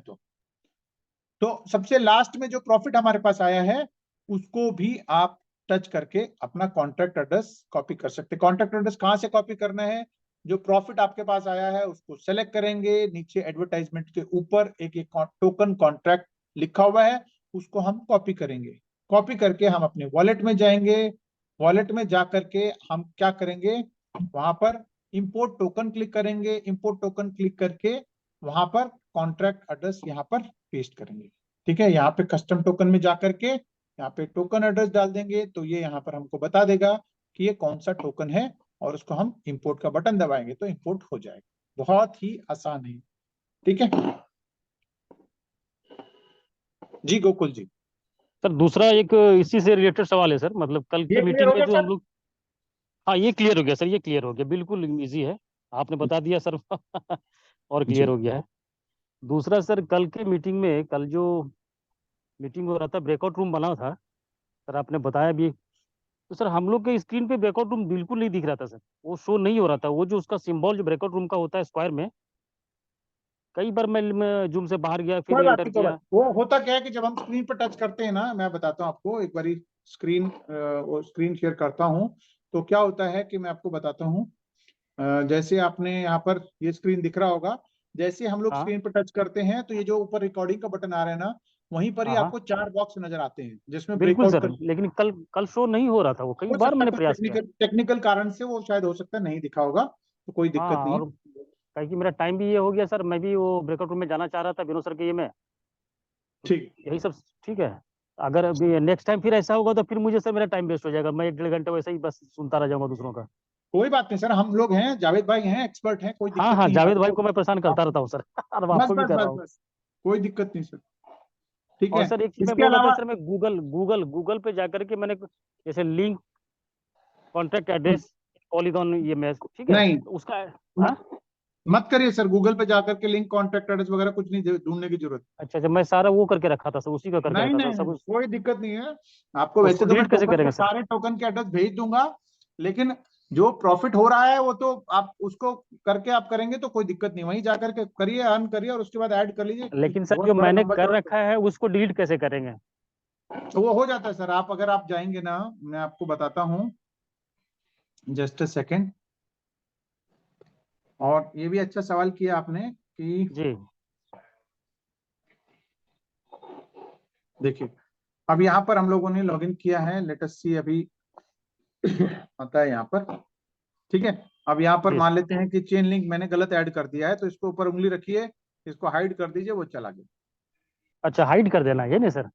तो सबसे लास्ट में जो प्रॉफिट हमारे पास आया है उसको भी आप टच करके अपना कॉन्ट्रैक्ट एड्रेस कॉपी कर सकते हैं। कॉन्ट्रैक्ट एड्रेस कहां से कॉपी करना है, जो प्रॉफिट आपके पास आया है उसको सेलेक्ट करेंगे, नीचे एडवर्टाइजमेंट के ऊपर एक टोकन कॉन्ट्रैक्ट लिखा हुआ है उसको हम कॉपी करेंगे। कॉपी करके हम अपने वॉलेट में जाएंगे, वॉलेट में जा करके हम क्या करेंगे, वहां पर इंपोर्ट टोकन क्लिक करेंगे, इंपोर्ट टोकन क्लिक करके वहां पर कॉन्ट्रैक्ट एड्रेस यहाँ पर पेस्ट करेंगे। ठीक है, यहाँ पे कस्टम टोकन में जाकर के यहाँ पे टोकन एड्रेस डाल देंगे तो ये यहाँ पर हमको बता देगा कि ये कौन सा टोकन है, और उसको हम इंपोर्ट का बटन दबाएंगे तो इंपोर्ट हो जाएगा। बहुत ही आसान है। ठीक है जी गोकुल जी। सर दूसरा एक इसी से रिलेटेड सवाल है सर, मतलब कल ये की क्लियर मीटिंग हो में गया जो हम सर? लोग, हाँ ये क्लियर हो गया सर, ये क्लियर हो गया, बिल्कुल इजी है, आपने बता दिया सर। और क्लियर जी हो गया है। दूसरा सर, कल के मीटिंग में, कल जो मीटिंग हो रहा था, ब्रेकआउट रूम बना था सर, आपने बताया भी। तो सर हम लोग के स्क्रीन पे ब्रेकआउट रूम बिल्कुल नहीं दिख रहा था सर, वो शो नहीं हो रहा था, वो जो उसका सिंबल जो ब्रेकआउट रूम का होता है स्क्वायर में, कई बार मैं जूम से बाहर गया फिर कोई बात एंटर नहीं, कोई बात किया। नहीं। वो होता क्या है कि जब हम स्क्रीन पर टच करते हैं ना, मैं बताता हूँ आपको एक बारी, स्क्रीन स्क्रीन शेयर करता हूँ तो क्या होता है कि मैं आपको बताता हूँ। जैसे आपने यहाँ पर ये स्क्रीन दिख रहा होगा, जैसे हम लोग हाँ स्क्रीन पर टच करते हैं तो ये जो ऊपर रिकॉर्डिंग का बटन आ रहा है ना, वहीं पर ही हाँ हाँ, आपको 4 बॉक्स नजर आते हैं जिसमें बिल्कुल ब्रेकआउट सर, का। लेकिन कल कल शो नहीं हो रहा था, वो कई हो बार सकता है मैंने कुछ प्रयास किया। टेक्निकल टेक्निकल कारण से वो शायद हो सकता है नहीं दिखा होगा, तो कोई दिक्कत हाँ, नहीं है। और कहीं कि मेरा टाइम भी ये हो गया सर, मैं भी वो ब्रेकआउट रूम में जाना चाह रहा था विनोद सर के ये में, तो ठीक। यही सब। ठीक है, अगर अभी नेक्स्ट टाइम फिर ऐसा होगा तो फिर मुझे सर मेरा टाइम वेस्ट हो जाएगा, मैं 1-1.5 घंटे वैसे ही बस सुनता रह जाऊंगा दूसरों का। कोई बात नहीं सर, हम लोग हैं, जावेद भाई हैं, एक्सपर्ट हैं, कोई हाँ दिक्कत हाँ, नहीं है जावेद भाई आपको। को मैं परेशान करता आप रहता हूँ सर। और बस आपको भी बस कर रहा बस हूँ। बस, कोई दिक्कत नहीं सर। ठीक और है, सर एक चीज मैं इसके बोल रहा था अलावा सर, मैं गूगल गूगल गूगल पे जाकर के मैंने जैसे लिंक, कॉन्टैक्ट एड्रेस, पॉलीगॉन, ये मैच, ठीक है, नहीं, तो उसका। मत हाँ, मत करिए सर, गूगल पे जाकर के लिंक कॉन्टैक्ट एड्रेस वगैरह कुछ नहीं ढूंढने की जरूरत। अच्छा अच्छा, मैं सारा वो करके रखा था सर, उसी का करके नहीं रखा था नहीं सब नहीं, कुछ। कोई दिक्कत नहीं है। आपको तो वैसे उसको तो मैं डिलीट कैसे टोकन के करेंगे सर? सारे टोकन के एड्रेस भेज दूंगा, लेकिन जो प्रॉफिट हो रहा है वो तो आप उसको करके आप करेंगे तो कोई दिक्कत नहीं, वहीं जाकर के करिए, अर्न करिए और उसके बाद ऐड कर लीजिए। लेकिन सर बहुत जो बड़ा मैंने लंबा कर चौड़ा रखा है उसको डिलीट कैसे करेंगे? तो वो हो जाता है सर। आप अगर आप जाएंगे ना, मैं आपको बताता हूँ, जस्ट अ सेकेंड। और ये भी अच्छा सवाल किया आपने कि जी देखिए, अब यहाँ पर हम लोगों ने लॉगिन किया है, लेट अस सी अभी आता है यहाँ पर। ठीक है, अब यहाँ पर जी। मान लेते हैं कि चेन लिंक मैंने गलत ऐड कर दिया है, तो इसको ऊपर उंगली रखिए, इसको हाइड कर दीजिए, वो चला गया। अच्छा, हाइड कर देना है नहीं सर?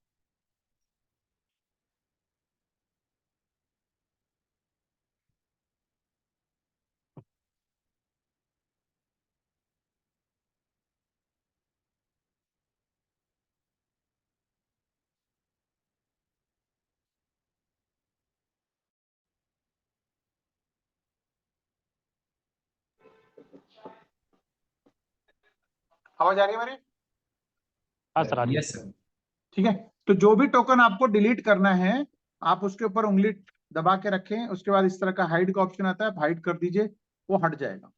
आवाज आ रही है मेरी? हाँ सर, आ रही है। Yes sir. ठीक है, तो जो भी टोकन आपको डिलीट करना है आप उसके ऊपर उंगली दबा के रखें, उसके बाद इस तरह का हाइड का ऑप्शन आता है, हाइड कर दीजिए, वो हट जाएगा।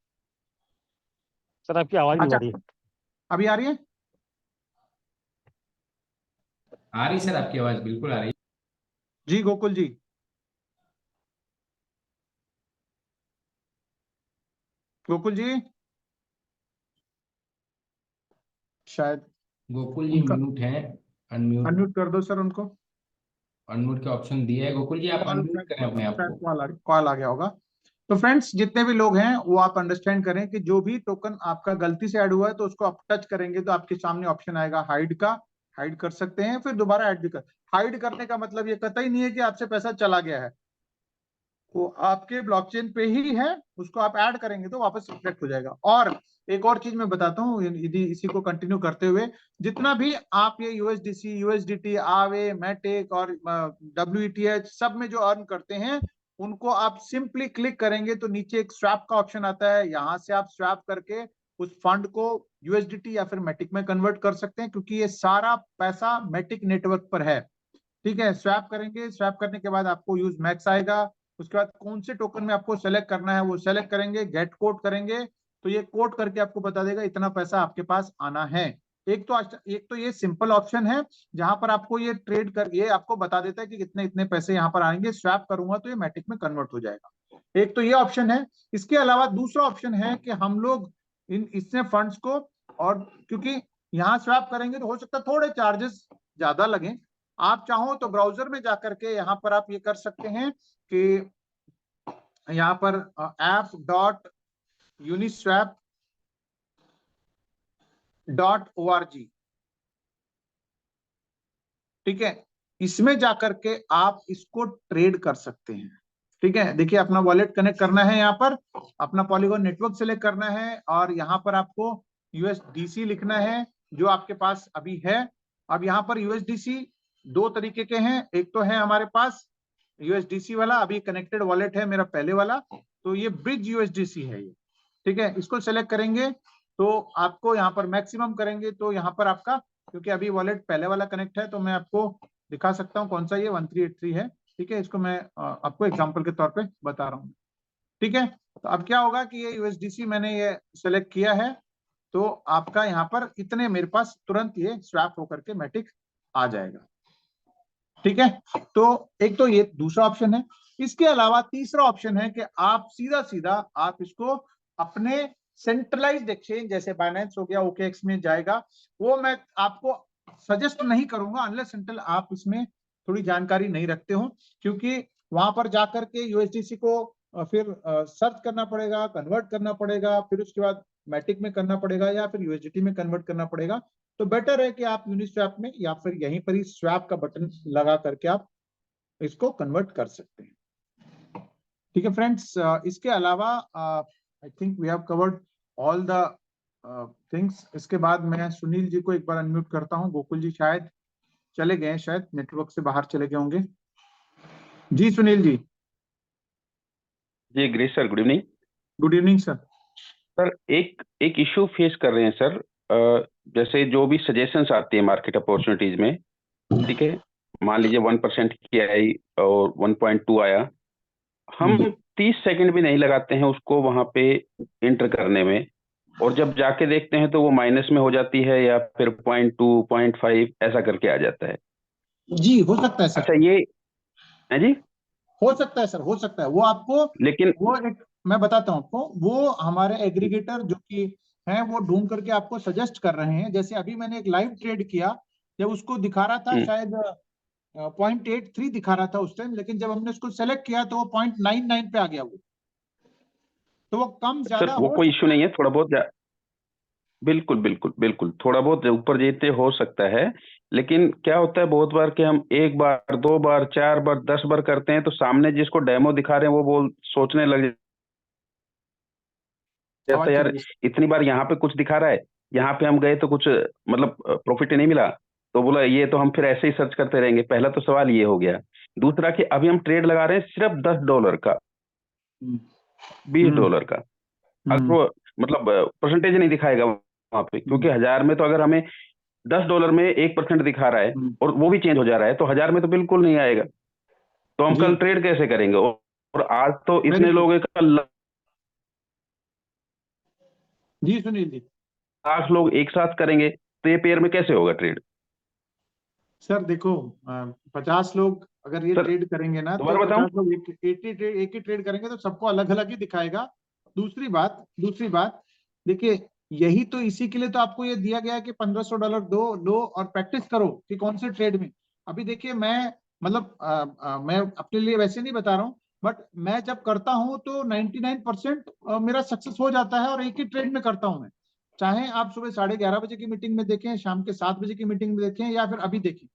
सर आपकी आवाज नहीं आ अच्छा, रही है। अभी आ रही है? आ रही सर, आपकी आवाज बिल्कुल आ रही। जी गोकुल जी। गोकुल जी शायद गोकुल जी उनका म्यूट है। अनम्यूट। अनम्यूट कर दो सर उनको। अनम्यूट का ऑप्शन दिया है गोकुल जी, आप कॉल अनम्यूट करें अपने आप को। कॉल आ गया होगा। तो फ्रेंड्स, जितने भी लोग हैं वो आप अंडरस्टैंड करें कि जो भी टोकन आपका गलती से ऐड हुआ है तो उसको आप टच करेंगे तो आपके सामने ऑप्शन आएगा हाइड का। हाइड कर सकते हैं, फिर दोबारा ऐड भी कर। हाइड करने का मतलब ये कतई नहीं है कि आपसे पैसा चला गया है, वो आपके ब्लॉकचेन पे ही है, उसको आप ऐड करेंगे तो वापस रिफ्लेक्ट हो जाएगा। और एक और चीज मैं बताता हूँ, यदि इसी को कंटिन्यू करते हुए, जितना भी आप ये यूएसडीसी, यूएसडीटी, आवे, मैटेक और WETH सब में जो अर्न करते हैं, उनको आप सिंपली क्लिक करेंगे तो नीचे एक स्वैप का ऑप्शन आता है, यहां से आप स्वैप करके उस फंड को यूएसडीटी या फिर मैटिक में कन्वर्ट कर सकते हैं, क्योंकि ये सारा पैसा मैटिक नेटवर्क पर है। ठीक है, स्वैप करेंगे, स्वैप करने के बाद आपको यूज मैक्स आएगा। उसके बाद कौन से टोकन में आपको सेलेक्ट करना है वो सेलेक्ट करेंगे, गेट कोड करेंगे, तो ये कोड करके आपको बता देगा इतना पैसा आपके पास आना है। एक तो ये सिंपल ऑप्शन है जहां पर आपको ये ट्रेड कर, ये आपको बता देता है कि कितने इतने पैसे यहाँ पर आएंगे, स्वैप करूंगा तो ये मैटिक में कन्वर्ट हो जाएगा। एक तो ये ऑप्शन है। इसके अलावा दूसरा ऑप्शन है कि हम लोग इससे फंड्स को, और क्योंकि यहाँ स्वैप करेंगे तो हो सकता है थोड़े चार्जेस ज्यादा लगे, आप चाहो तो ब्राउजर में जाकर के यहाँ पर आप ये कर सकते हैं कि यहाँ पर app.uniswap.org, ठीक है, इसमें जाकर के आप इसको ट्रेड कर सकते हैं। ठीक है, देखिए अपना वॉलेट कनेक्ट करना है, यहाँ पर अपना पॉलीगॉन नेटवर्क सेलेक्ट करना है और यहाँ पर आपको यूएसडीसी लिखना है जो आपके पास अभी है। अब यहाँ पर यूएसडीसी दो तरीके के हैं, एक तो है हमारे पास यूएसडीसी वाला, अभी कनेक्टेड वॉलेट है मेरा पहले वाला, तो ये ब्रिज यूएसडीसी है ये। ठीक है, इसको सेलेक्ट करेंगे तो आपको यहाँ पर मैक्सिमम करेंगे तो यहाँ पर आपका, क्योंकि अभी वॉलेट पहले वाला कनेक्ट है तो मैं आपको दिखा सकता हूँ कौन सा, ये 1383 है। ठीक है, इसको मैं आपको एग्जांपल के तौर पे बता रहा हूँ। ठीक है, तो अब क्या होगा कि ये यूएसडीसी मैंने ये सेलेक्ट किया है, तो आपका यहाँ पर इतने मेरे पास तुरंत ये स्वैप होकर के मैटिक आ जाएगा। ठीक है, तो एक तो ये दूसरा ऑप्शन है। इसके अलावा तीसरा ऑप्शन है कि आप सीधा सीधा आप इसको अपने सेंट्रलाइज्ड एक्सचेंज जैसे बाइनेंस हो गया, OKX में जाएगा। वो मैं आपको सजेस्ट नहीं करूंगा अनलेस सेंट्रल आप इसमें थोड़ी जानकारी नहीं रखते हो, क्योंकि वहां पर जाकर के यूएसडीसी को फिर सर्च करना पड़ेगा, कन्वर्ट करना पड़ेगा, फिर उसके बाद मैटिक में करना पड़ेगा या फिर यूएसडीटी में कन्वर्ट करना पड़ेगा। तो बेटर है कि आप यूनिस्वैप में या फिर यहीं पर ही स्वैप का बटन लगा करके आप इसको कन्वर्ट कर सकते हैं। ठीक है फ्रेंड्स, इसके अलावा I think we have covered all the things. इसके बाद मैं सुनील जी को एक बार अनम्यूट करता हूं, गोकुल जी शायद चले गए, शायद नेटवर्क से बाहर चले गए होंगे। जी सुनील जी। जी Girish sir, good evening. Good evening sir. Sir एक एक इशू फेस कर रहे हैं सर। जैसे जो भी सजेशंस आती है मार्केट अपॉर्चुनिटीज में, ठीक है, मान लीजिए 1% की आई और 1.2 आया, हम 30 सेकंड भी नहीं लगाते हैं उसको वहां पे एंटर करने में, और जब जाके देखते हैं तो वो माइनस में हो जाती है या फिर 0.2 0.5 ऐसा करके आ जाता है। जी हो सकता है सर। अच्छा ये है जी। हो सकता है सर, हो सकता है। वो आपको, लेकिन वो एक मैं बताता हूँ आपको, वो हमारे एग्रीगेटर जो कि हैं वो ढूंढ करके आपको सजेस्ट कर रहे हैं। जैसे अभी मैंने एक लाइव ट्रेड किया, जब उसको दिखा रहा था शायद 0.83 दिखा रहा था उस टाइम, लेकिन जब हमने उसको सेलेक्ट किया तो वो 0.99 पे आ गया वो, तो वो कम सर ज्यादा वो हो कोई इशू सकता नहीं है। है, थोड़ा बहुत बिल्कुल बिल्कुल बिल्कुल थोड़ा बहुत ऊपर नीचे हो सकता है। लेकिन क्या होता है बहुत बार कि हम एक बार, दो बार, चार बार, 10 बार करते हैं तो सामने जिसको डेमो दिखा रहे हैं वो बोल सोचने लग जाता आवाज है, चली यार गई। इतनी बार यहाँ पे कुछ दिखा रहा है, यहाँ पे हम गए तो कुछ मतलब प्रॉफिट ही नहीं मिला, तो बोला ये तो हम फिर ऐसे ही सर्च करते रहेंगे। पहला तो सवाल ये हो गया। दूसरा कि अभी हम ट्रेड लगा रहे हैं सिर्फ $10 का, $20 का, अगर वो मतलब परसेंटेज नहीं दिखाएगा वहां पे, क्योंकि 1000 में तो अगर हमें $10 में 1% दिखा रहा है और वो भी चेंज हो जा रहा है, तो 1000 में तो बिल्कुल नहीं आएगा। तो हम जी कल ट्रेड कैसे करेंगे? और आज तो वेरी इतने गुड। लोग हैं, कल जी सुनील जी, 10 लोग एक साथ करेंगे, तो ये पेयर में कैसे होगा ट्रेड? सर देखो 50 लोग अगर ये सर ट्रेड करेंगे ना, तो दोबारा बताऊं? 50 लोग एक ही ट्रेड करेंगे तो सबको अलग अलग ही दिखाएगा। दूसरी बात देखिए, यही तो इसी के लिए तो आपको ये दिया गया है कि $1500 दो लो और प्रैक्टिस करो कि कौन से ट्रेड में। अभी देखिए मैं मतलब मैं अपने लिए वैसे नहीं बता रहा हूँ, बट मैं जब करता हूँ तो 99% मेरा सक्सेस हो जाता है, और एक ही ट्रेड में करता हूँ मैं। चाहे आप सुबह 11:30 बजे की मीटिंग में देखें, शाम के 7 बजे की मीटिंग में देखें, या फिर अभी देखें,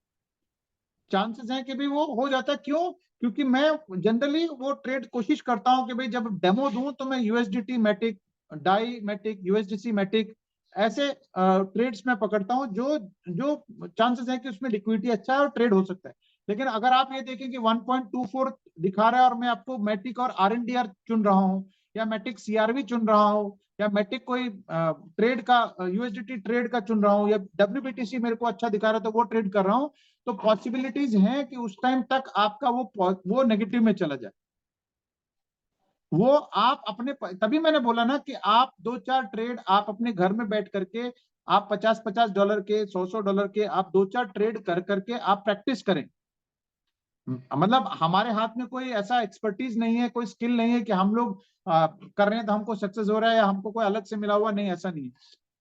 चांसेस हैं कि भाई वो हो जाता है। क्यों? क्योंकि मैं जनरली वो ट्रेड कोशिश करता हूं कि भाई जब डेमो दूं तो मैं USDT Matic, DAI Matic, USDC Matic, ऐसे ट्रेड्स में पकड़ता हूं जो जो चांसेस है कि उसमें लिक्विडिटी अच्छा है और ट्रेड हो सकता है। लेकिन अगर आप ये देखें कि 1.24 दिखा रहा है और मैं आपको मैटिक और आरएनडीआर चुन रहा हूं, या मैटिक सीआरवी चुन रहा हूं, या मैटिक कोई ट्रेड का यूएसडीटी ट्रेड का चुन रहा हूं, या डब्ल्यूबीटीसी मेरे को अच्छा दिखा रहा है तो वो ट्रेड कर रहा हूं, तो पॉसिबिलिटीज हैं कि उस टाइम तक आपका वो नेगेटिव में चला जाए। वो आप अपने तभी मैंने बोला ना कि आप 2-4 ट्रेड आप अपने घर में बैठ करके, आप $50-50 के, $100-100 के, आप 2-4 ट्रेड कर करके आप प्रैक्टिस करें। मतलब हमारे हाथ में कोई ऐसा एक्सपर्टीज नहीं है, कोई स्किल नहीं है कि हम लोग कर रहे हैं तो हमको सक्सेस हो रहा है या हमको कोई अलग से मिला हुआ, नहीं, ऐसा नहीं है।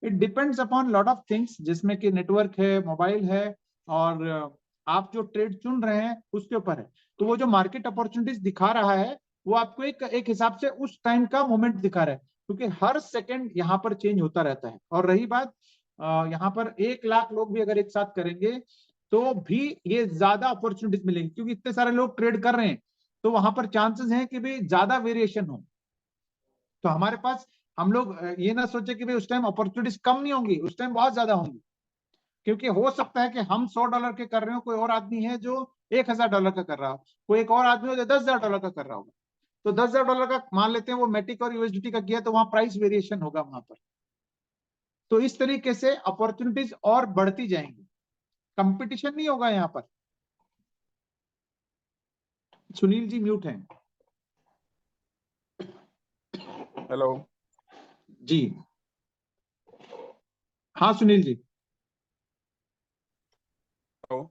It depends upon lot of things, जिसमें कि नेटवर्क है, मोबाइल है, और आप जो ट्रेड चुन रहे हैं उसके ऊपर है। तो वो जो मार्केट अपॉर्चुनिटीज दिखा रहा है, वो आपको एक हिसाब से उस टाइम का मोमेंट दिखा रहा है, क्योंकि हर सेकंड यहाँ पर चेंज होता रहता है। और रही बात यहाँ पर 1 लाख लोग भी अगर एक साथ करेंगे तो भी ये ज्यादा अपॉर्चुनिटीज मिलेंगी, क्योंकि इतने सारे लोग ट्रेड कर रहे हैं, तो वहां पर चांसेस हैं कि भाई ज्यादा वेरिएशन हो। तो हमारे पास, हम लोग ये ना सोचे कि भाई उस टाइम अपॉर्चुनिटीज कम नहीं होंगी, उस टाइम बहुत ज्यादा होंगी। क्योंकि हो सकता है कि हम $100 के कर रहे हो, कोई और आदमी है जो $1000 का कर रहा हो, कोई एक और आदमी हो जो $10,000 का कर रहा होगा। तो $10,000 का मान लेते हैं वो मेटिक और यूएसडीटी का किया, तो वहां प्राइस वेरिएशन होगा वहां पर। तो इस तरीके से अपॉर्चुनिटीज और बढ़ती जाएंगी, कंपटीशन नहीं होगा यहाँ पर। सुनील जी म्यूट हैं। हेलो। जी हाँ सुनील जी। हेलो।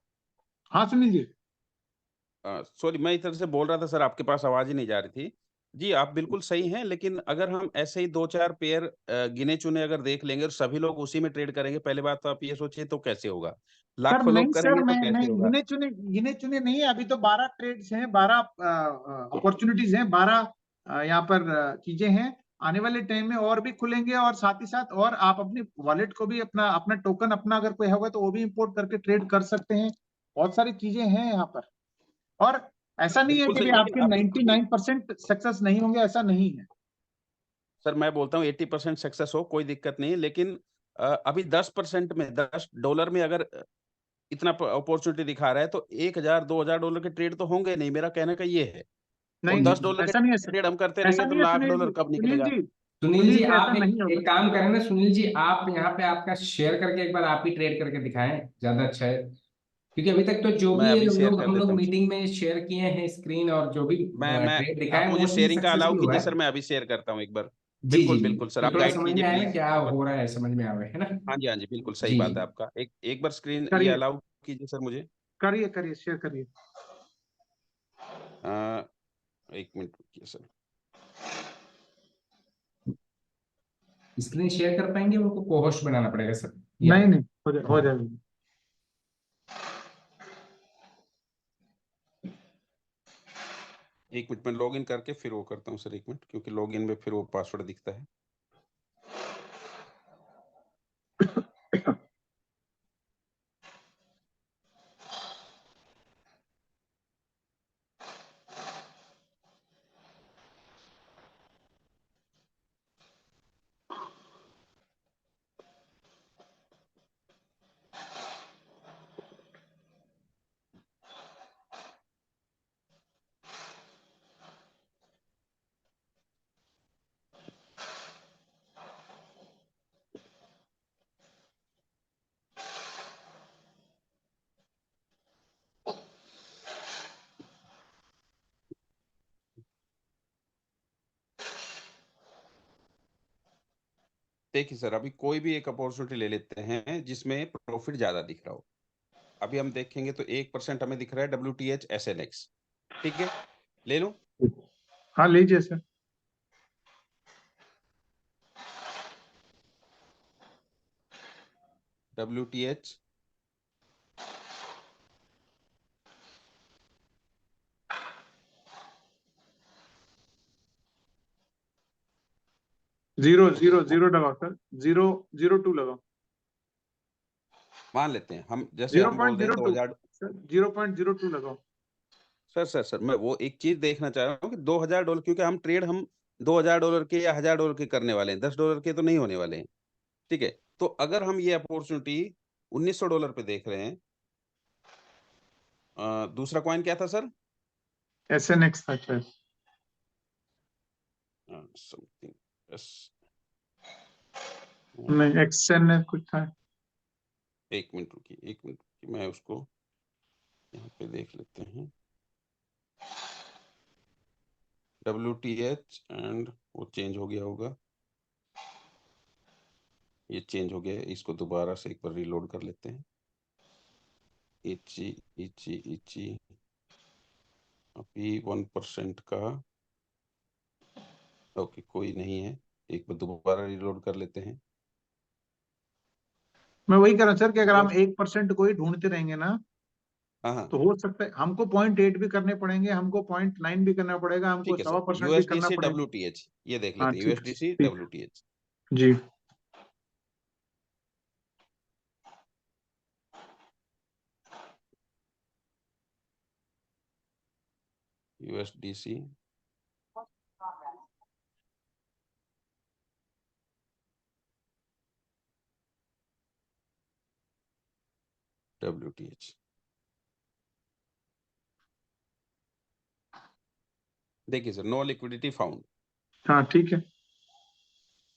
हाँ सुनील जी। सॉरी, मैं इधर से बोल रहा था सर, आपके पास आवाज ही नहीं जा रही थी। जी आप बिल्कुल सही हैं, लेकिन अगर हम ऐसे ही 2-4 पेयर गिने चुने अगर देख लेंगे और सभी लोग उसी में ट्रेड करेंगे, पहले बात तो आप ये सोचिए तो कैसे होगा? सर लाखों नहीं, लोग सर करेंगे तो मैं कैसे नहीं, होगा? गिने चुने नहीं है। अभी तो 12 ट्रेड्स हैं, 12 अपॉर्चुनिटीज हैं, 12 यहाँ पर चीजें हैं। आने वाले टाइम में और भी खुलेंगे, और साथ ही साथ और आप अपनी वॉलेट को भी अपना अपना टोकन अपना अगर कोई होगा तो वो भी इंपोर्ट करके ट्रेड कर सकते हैं। बहुत सारी चीजें हैं यहाँ पर। और ऐसा नहीं है बिल्कुल कि सही, भाई लेकिन आपके अभी अभी 99% सक्सेस नहीं होंगे, ऐसा नहीं है। सर मैं बोलता हूँ 80% सक्सेस हो, कोई दिक्कत नहीं है, लेकिन अभी 10% में, $10 में अगर इतना अपॉर्चुनिटी दिखा रहा है, तो 1000-2000 डॉलर के ट्रेड तो होंगे नहीं, मेरा कहने का ये है। और नहीं नहीं नहीं, $10 के ऐसा नहीं है सर। ट्रेड हम करते ऐसा रहेंगे तो नहीं है लाख सुनील डॉलर जी, कब सुनील निकलेगा? जी, सुनील जी, ऐसा आप नहीं होगा। एक काम करें ना, सुनील जी आप यहाँ पे आपका शेयर करके एक बार आप ही ट्रेड करके दिखाएं, ज्यादा अच्छा है। क्योंकि अभी तक तो जो मैं भी अभी शेयर लोग कर हम लोग देता हूँ। मीटिंग में शेयर किए हैं स्क्रीन, और जो भी मैं ट्रेड आप दिखाए मुझे वो चीज शेयरिंग का अलाउ सक्सेसफुल हुआ कीजिए है। सर, मैं अभी शेयर करता हूँ एक बार। जी जी बिल्कुल जी, बिल्कुल सर, तो आप थोड़ा गाइड समझ कीजिए में आया ना प्लीज क्या एक बार। हो रहा है, समझ में आ रहा है ना। हाँ जी बिल्कुल सही जी बात जी, है आपका। एक बार स्क्रीन ये करिए अलाउ कीजिए सर मुझे। करिए करिए, शेयर करिए। आ, एक मिनट रुकिए सर। स्क्रीन शेयर कर पाएंगे? उनको को होस्ट बनाना पड़ेगा सर, या? नहीं नहीं, हो जाएगा। एक मिनट में लॉग इन करके फिर वो करता हूँ सर, एक मिनट, क्योंकि लॉग इन में फिर वो पासवर्ड दिखता है। देखिए सर, अभी कोई भी एक अपॉर्चुनिटी ले लेते हैं जिसमें प्रॉफिट ज्यादा दिख रहा हो। अभी हम देखेंगे तो 1% हमें दिख रहा है WTH SNX। ठीक है, ले लो। हाँ लीजिए sir. WTH zero zero zero लगाओ सर, 0.02 लगाओ। मान लेते हैं हम, जैसे जीरो हम पॉइंट बोल रहे जीरो हैं टू 2000। सर, 0.02 लगाओ। सर मैं वो एक चीज देखना चाह रहा हूँ कि $2000, क्योंकि हम ट्रेड हम $2000 के या $1000 के करने वाले हैं, $10 के तो नहीं होने वाले हैं। ठीक है, तो अगर हम ये अपॉर्चुनिटी $1900 पे देख रहे हैं, दूसरा कॉइन क्या था सर? SNX था शायद। समथिंग नहीं, XN कुछ था। एक मिनट रुकिए, एक मिनट रुकिए, मैं उसको यहाँ पे देख लेते हैं। WTH एंड वो चेंज हो गया होगा, ये चेंज हो गया है, इसको दोबारा से एक बार रीलोड कर लेते हैं। इची अभी 1% का, ओके कोई नहीं है, एक बार दोबारा रीलोड कर लेते हैं। मैं वही कह रहा हूँ सर कि अगर हम बस 1% को ही ढूंढते रहेंगे ना, हाँ हाँ, तो हो सकता है हमको 0.8 भी करने पड़ेंगे, हमको 0.9 भी करना पड़ेगा, हमको ठीक है सर। 1.25% भी करना USDC पड़ेगा। WTH ये देख हाँ लेते हैं, ठीक USDC ठीक WTH। जी। USDC WTH, देखिए सर, नो लिक्विडिटी फाउंड। हाँ ठीक है।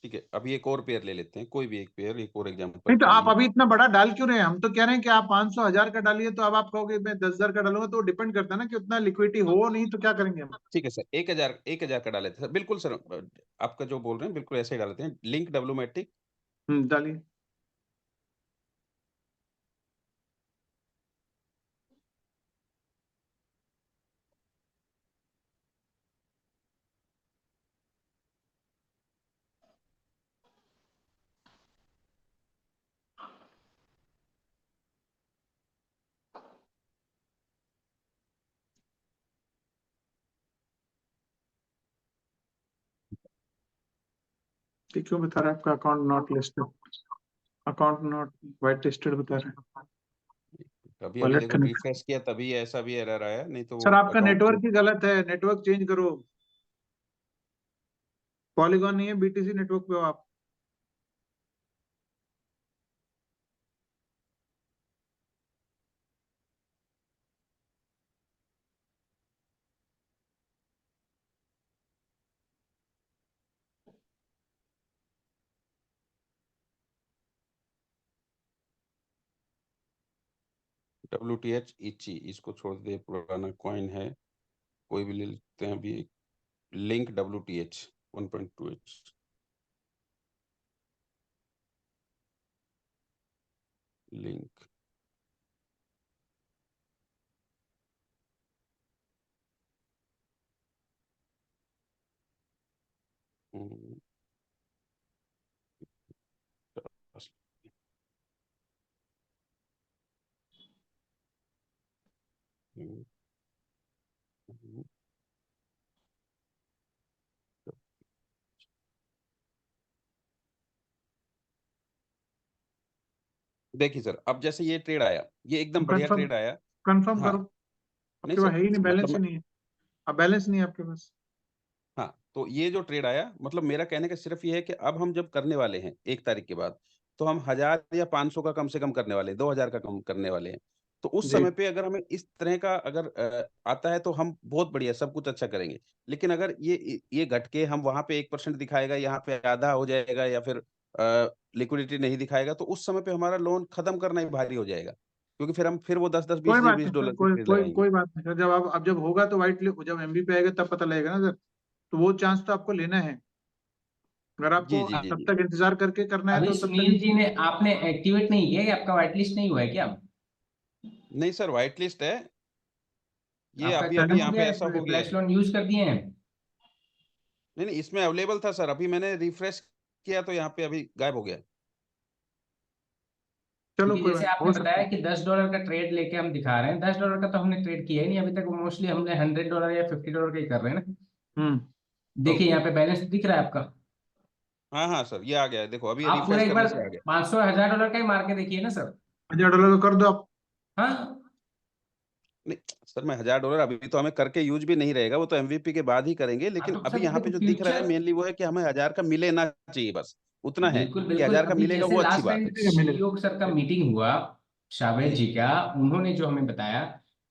ठीक है, अभी एक और पेयर ले लेते हैं, कोई भी एक पेयर, एक और एग्जांपल नहीं तो के आप लिए। अभी इतना बड़ा डाल क्यों रहे हैं? हम तो कह रहे हैं कि आप 500 1000 का डालिए, तो अब आप कहोगे मैं 10,000 का डालूंगा, तो डिपेंड करता है ना कि उतना लिक्विडिटी हो नहीं, तो क्या करेंगे हम। ठीक है सर, 1000 का डाल लेते हैं सर, बिल्कुल सर, आपका जो बोल रहे हैं बिल्कुल ऐसे ही डाल लेते हैं। लिंक WMATIC डालिए। ये क्यों बता रहा है आपका account not listed? Account not white listed बता रहे हैं। अभी अभी वॉलेट देखो कनेक्ट। रिफ्रेश किया तभी ऐसा भी एरर आया, नहीं तो सर वो आपका अकाउंट। नेटवर्क ही गलत है, नेटवर्क चेंज करो। पॉलीगॉन नहीं है, BTC नेटवर्क पे हो आप। WTH इची, इसको छोड़ दे, पुराना कॉइन है, कोई भी ले लेते हैं अभी। Link WTH 1.2H link. देखिए सर, अब जैसे ये ट्रेड आया, ये एकदम बढ़िया कंफर्म ट्रेड आया। कंफर्म हाँ, करो। नहीं आपके पास सर, है ही नहीं, बैलेंस मतलब ही नहीं है। अब बैलेंस नहीं है आपके पास। हाँ, तो ये जो ट्रेड आया, मतलब मेरा कहने का सिर्फ ये है कि अब हम जब करने वाले हैं 1 तारीख के बाद, तो हम 1000 या 500 का कम से कम करने वाले हैं, 2000 का कम करने वाले हैं। तो उस जी। समय पे अगर हमें इस तरह का अगर आता है तो हम बहुत बढ़िया सब कुछ अच्छा करेंगे। लेकिन अगर ये घट के हम वहां पे 1% दिखाएगा, यहाँ पे आधा हो जाएगा, या फिर लिक्विडिटी नहीं दिखाएगा, तो उस समय पे हमारा लोन खत्म करना ही भारी हो जाएगा, क्योंकि फिर हम फिर वो 10-10 कोई 20 बात बीस नहीं सर, डॉलर की कोई ट्रेड कोई लगाएंगे। कोई बात नहीं सर। जब आप अब जब होगा तो जब MB पे आएगा तब पता लगेगा ना सर। तो वो चांस तो आपको लेना है। अगर आपको जी, जी, जी, तब जी। तक इंतजार करके करना है अभी तो तब सुनील तक जी ने आपने एक्टिवेट नहीं किया, कि आपका व्हाइट लिस्ट नहीं हुआ है क्या? नहीं सर, व्हाइट लिस्ट है। ये आपका अभी चालू अभी हो यहाँ गया पे है, ऐसा हो गया फ्लैश है। लोन यूज कर दिए हैं? नहीं नहीं, इसमें अवेलेबल था सर, अभी मैंने रिफ्रेश किया तो यहाँ पे अभी गायब हो गया। चलो क्योंकि कोई जैसे बात, आपने हो सकता बताया है। कि $10 का ट्रेड लेके हम दिखा रहे हैं, $10 का तो हमने ट्रेड किया ही नहीं अभी तक, मोस्टली हमने $100 या $50 का ही कर रहे हैं ना। देखिए ओके। यहाँ पे बैलेंस दिख रहा है आपका। हाँ हाँ सर, ये आ गया है, देखो अभी आप पूरा रिफ्रेश एक करने बार से आ गया। 500 $1000 का ही मार के देखिए ना सर। $1000 का कर दो आप। हाँ, नहीं सर, मैं $1000 अभी तो हमें करके यूज भी नहीं रहेगा, वो तो एमवीपी के बाद ही करेंगे, हाँ लेकिन तो अभी सर यहाँ पे देखो जो दिख रहा है फ्यूचर, मेनली वो है कि हमें 1000 का मिले ना चाहिए, बस उतना है बिल्कुल कि बिल्कुल। 1000 का अभी मिलेगा जैसे वो अच्छी लास्ट बात टाइम है। मिलेगा मिलेगा। सीईओ सर का मीटिंग हुआ, शावेद जी जी का, उन्होंने जो हमें बताया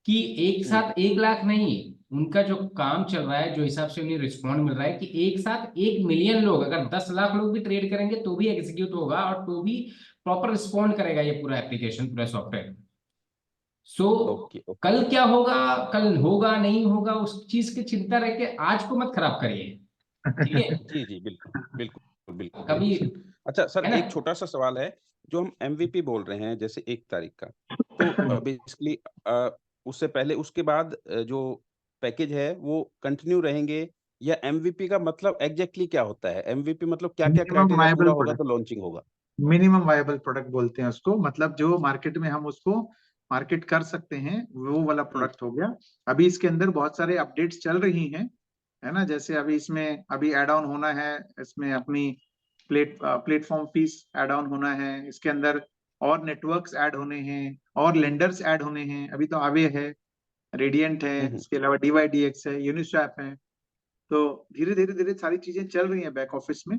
कि एक हम्म, साथ 1 लाख नहीं, उनका जो काम चल रहा है, जो हिसाब से उन्हें रिस्पॉन्ड मिल रहा है, कि एक साथ 1 मिलियन लोग, अगर 10 लाख लोग भी ट्रेड करेंगे तो भी एग्जीक्यूट होगा, और तो भी प्रॉपर रिस्पॉन्ड करेगा ये पूरा एप्लीकेशन, पूरा सॉफ्टवेयर। So okay okay. कल क्या होगा, कल होगा नहीं होगा, उस चीज की चिंता रह के आज को मत खराब करिए, ठीक है? जी जी, बिल्कुल बिल्कुल बिल्कुल कभी, बिल्कुल सर। अच्छा सर, है ना? एक छोटा सा सवाल है, जो हम एमवीपी बोल रहे हैं जैसे 1 तारीख का, तो बेसिकली उससे पहले उसके बाद जो पैकेज है वो कंटिन्यू रहेंगे, या एमवीपी का मतलब एग्जैक्टली क्या होता है? एमवीपी मतलब क्या क्या मिनिमम क्राइटेरिया वायबल पूरा होगा प्रोडक्ट, तो लॉन्चिंग होगा? मिनिमम वायबल प्रोडक्ट बोलते हैं उसको, मतलब जो मार्केट में हम उसको मार्केट कर सकते हैं, वो वाला हम्म प्रोडक्ट हो गया। अभी इसके अंदर बहुत सारे अपडेट्स चल रही हैं, है ना। जैसे अभी इसमें अभी ऐड ऑन होना है, इसमें अपनी प्लेटफॉर्म फीस ऐड ऑन होना है इसके अंदर, और नेटवर्क्स ऐड होने हैं, और लेंडर्स ऐड होने हैं। अभी तो आवे है, रेडियंट है, हम्म। इसके अलावा डीवाईडीएक्स है, यूनिस्वैप है। तो धीरे धीरे धीरे सारी चीजें चल रही हैं बैक ऑफिस में,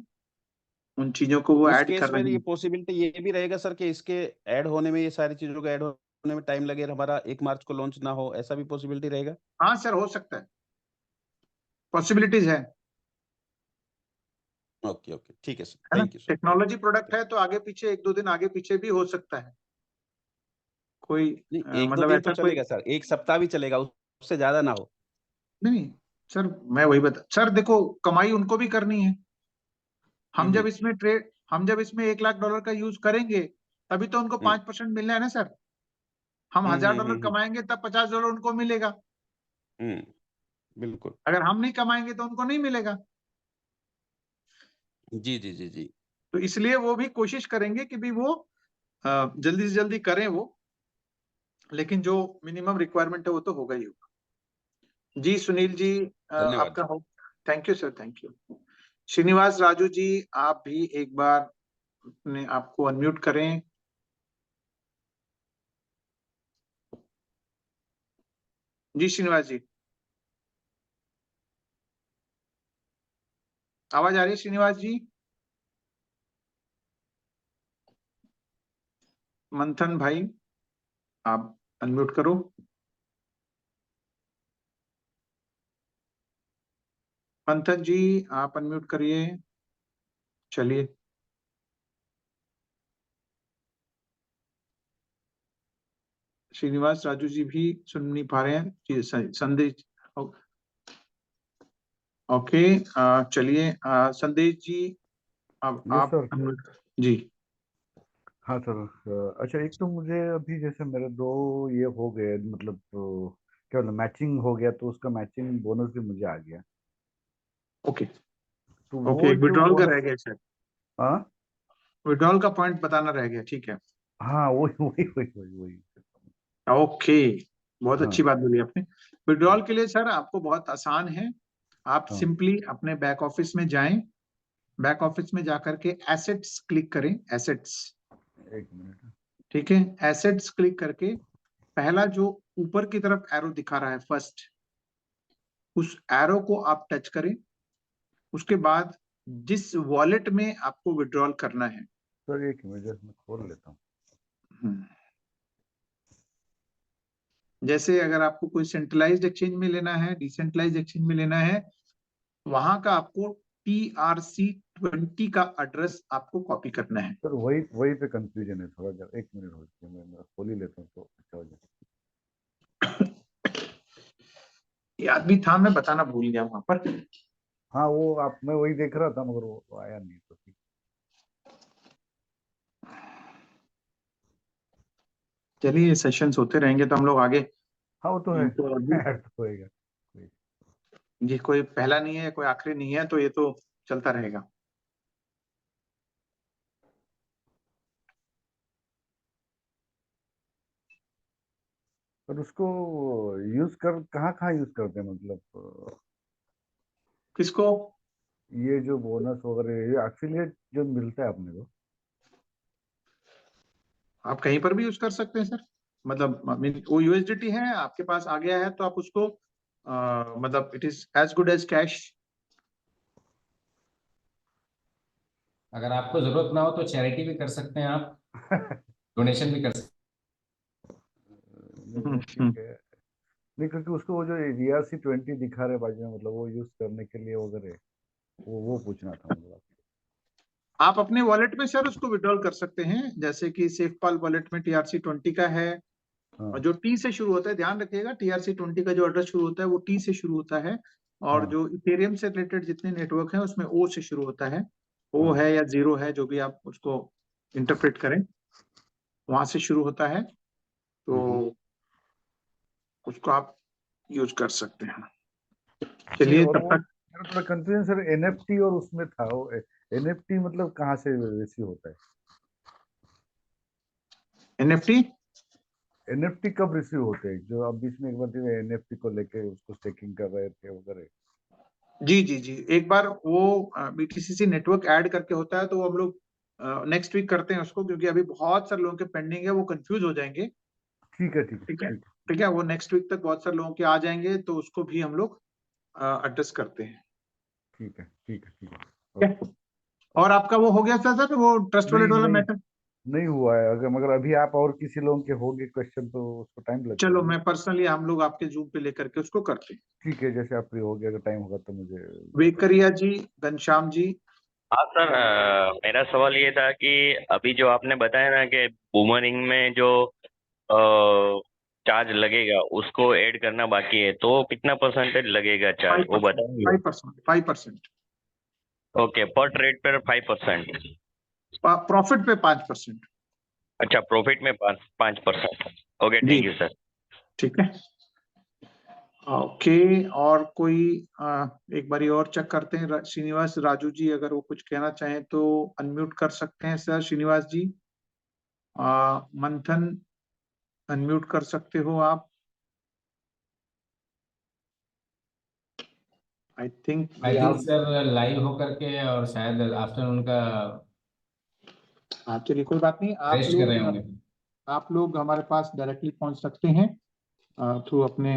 उन चीजों को वो उस ऐड केस कर में रहे ये हैं। पॉसिबिलिटी ये भी रहेगा सर कि इसके ऐड होने में, ये सारी चीजों का ऐड होने में टाइम लगे, हमारा 1 मार्च को लॉन्च ना हो, ऐसा भी पॉसिबिलिटी रहेगा? हाँ सर, हो सकता है, पॉसिबिलिटीज है ओके ओके, ठीक है सर, है ना। Thank you sir, thank technology product you. है तो आगे पीछे, एक दो दिन आगे पीछे भी हो सकता है कोई, नहीं, एक दो मतलब दिन तो ऐसा कोई। चलेगा सर, एक सप्ताह भी चलेगा, उससे ज्यादा ना हो। नहीं नहीं सर, मैं वही बता सर, देखो कमाई उनको भी करनी है। हम जब हम्म इसमें ट्रेड, हम जब इसमें $1 लाख का यूज करेंगे, तभी तो उनको हम्म 5% मिलना है ना सर। हम $1000 हम्म। कमाएंगे तब $50 उनको मिलेगा। हम्म, बिल्कुल। अगर हम नहीं कमाएंगे तो उनको नहीं मिलेगा। जी जी जी जी। तो इसलिए वो भी कोशिश करेंगे कि भी वो जल्दी से जल्दी करें वो, लेकिन जो मिनिमम रिक्वायरमेंट है वो तो होगा ही होगा। जी सुनील जी, धन्यवाद आपका जी। हो। Thank you sir, thank you. Srinivas Raju ji, आप भी एक बार अपने आपको अनम्यूट करें। जी श्रीनिवास जी, आवाज आ रही है श्रीनिवास जी? मंथन भाई, आप अनम्यूट करो। मंथन जी, आप अनम्यूट करिए। चलिए, श्रीनिवास राजू जी भी सुन नहीं पा रहे हैं जी, संदेश। ओके, चलिए, संदेश जी, अब यस आप सर। unmute जी। हाँ सर। अच्छा, एक तो मुझे अभी जैसे मेरे दो ये हो गए, मतलब क्या बोलते, मैचिंग हो गया, तो उसका मैचिंग बोनस भी मुझे आ गया। ओके तो ओके, वो जो विड्रॉल का बोनस। रह गया शायद, हाँ विड्रॉल का पॉइंट बताना रह गया, ठीक है। हाँ, वही वही वही वही वही। ओके, बहुत हाँ अच्छी बात बोली आपने। विड्रॉल के लिए सर आपको बहुत आसान है। आप हाँ। सिंपली अपने बैक ऑफिस में जाएं, बैक ऑफिस में जाकर के एसेट्स क्लिक करें, एसेट्स, एक मिनट। ठीक है। एसेट्स क्लिक करके पहला जो ऊपर की तरफ एरो दिखा रहा है फर्स्ट, उस एरो को आप टच करें। उसके बाद जिस वॉलेट में आपको विड्रॉल करना है, सर एक मिनट, जस्ट मैं खोल लेता हूँ। हम्म, जैसे अगर आपको कोई सेंट्रलाइज्ड एक्सचेंज में लेना है, डिसेंट्रलाइज्ड एक्सचेंज में लेना है, वहां का आपको TRC20 का एड्रेस आपको कॉपी करना है। सर वही वही पे कंफ्यूजन है थोड़ा, जरा एक मिनट हो जाए, मैं खोल ही लेता हूँ तो अच्छा हो जाए। याद भी था, मैं बताना भूल गया वहां पर। हाँ वो आप, मैं वही देख रहा था मगर वो आया नहीं तो ठीक। चलिए सेशंस होते रहेंगे तो हम लोग आगे हाँ वो तो है, इनको अभी, ऐड तो होएगा। ये कोई पहला नहीं है कोई आखिरी नहीं है, तो ये तो चलता रहेगा। पर उसको यूज कर कहाँ कहाँ यूज करते हैं, मतलब किसको? ये जो बोनस वगैरह, ये एफिलिएट जो मिलता है अपने को। आप कहीं पर भी यूज कर सकते हैं सर। मतलब वो यूएसडीटी है आपके पास आ गया है तो आप उसको मतलब it is as good as cash. अगर आपको जरूरत ना हो तो चैरिटी भी कर सकते हैं आप, डोनेशन भी कर सकते नहीं ठीक है। नहीं क्योंकि उसको वो जो ERC-20 दिखा रहे बाजू में, मतलब वो यूज करने के लिए वगैरह, वो पूछना था मतलब आपको। आप अपने वॉलेट में सर उसको विड्रॉल कर सकते हैं, जैसे कि सेफपाल वॉलेट में TRC-20 का है, और हाँ जो टी से शुरू होता है, ध्यान रखिएगा TRC-20 का जो एड्रेस शुरू होता है वो टी से शुरू होता है, और हाँ जो इथेरियम से रिलेटेड जितने नेटवर्क हैं उसमें ओ से शुरू होता है। ओ हाँ। है या जीरो है, जो भी आप उसको इंटरप्रेट करें, वहां से शुरू होता है, तो उसको आप यूज कर सकते हैं। जी। चलिए और तब वो तक। मेरा थोड़ा कंफ्यूजन सर, NFT और उसमें था वो, NFT मतलब कहाँ से रिसीव होता है? NFT, NFT कब रिसीव होते हैं? जो आप बीच में एक बार NFT को लेके उसको स्टेकिंग कर रहे थे वगैरह। जी जी जी, एक बार वो BTCC नेटवर्क ऐड करके होता है, तो वो हम लोग नेक्स्ट वीक करते हैं उसको, क्योंकि अभी बहुत सारे लोगों के पेंडिंग है, वो कंफ्यूज हो जाएंगे। ठीक है ठीक है ठीक है, ठीक ठीक है, वो नेक्स्ट वीक तक बहुत सारे लोगों के आ जाएंगे, तो उसको भी हम लोग एड्रेस करते हैं। ठीक है ठीक है ठीक है। ठीक ओके। है, और आपका वो हो गया सर वो ट्रस्ट वॉलेट नहीं वाला नहीं, मैटर? नहीं हुआ है। अगर मगर अभी आप और किसी लोगों के होंगे क्वेश्चन तो उसको टाइम लगेगा चलो ना। मैं पर्सनली, हम लोग आपके जूम पे लेकर के उसको करते हैं। ठीक है, जैसे आप फ्री हो गए, अगर टाइम होगा तो मुझे बता। वेकरिया जी, घनश्याम जी। हाँ सर, मेरा सवाल ये था कि अभी जो आपने बताया ना कि बूमरिंग में जो चार्ज लगेगा उसको ऐड करना बाकी है, तो कितना परसेंटेज लगेगा चार्ज वो 5%, बताएंगे? 5%, 5%। ओके, पर ट्रेड पर 5%। प्रॉफिट पे 5%। अच्छा, प्रॉफिट में 5%। ओके, जी, थैंक यू सर। ठीक है। ओके, और कोई एक बारी और चेक करते हैं, श्रीनिवास राजू जी अगर वो कुछ कहना चाहें तो अनम्यूट कर सकते हैं सर। श्रीनिवास जी, मंथन, अनम्यूट कर सकते हो आप। I think I think sir live होकर के, और शायद आफ्टरनून का आप, चलिए कोई बात नहीं, रेस्ट कर रहे होंगे। आप लोग हमारे पास डायरेक्टली पहुंच सकते हैं थ्रू अपने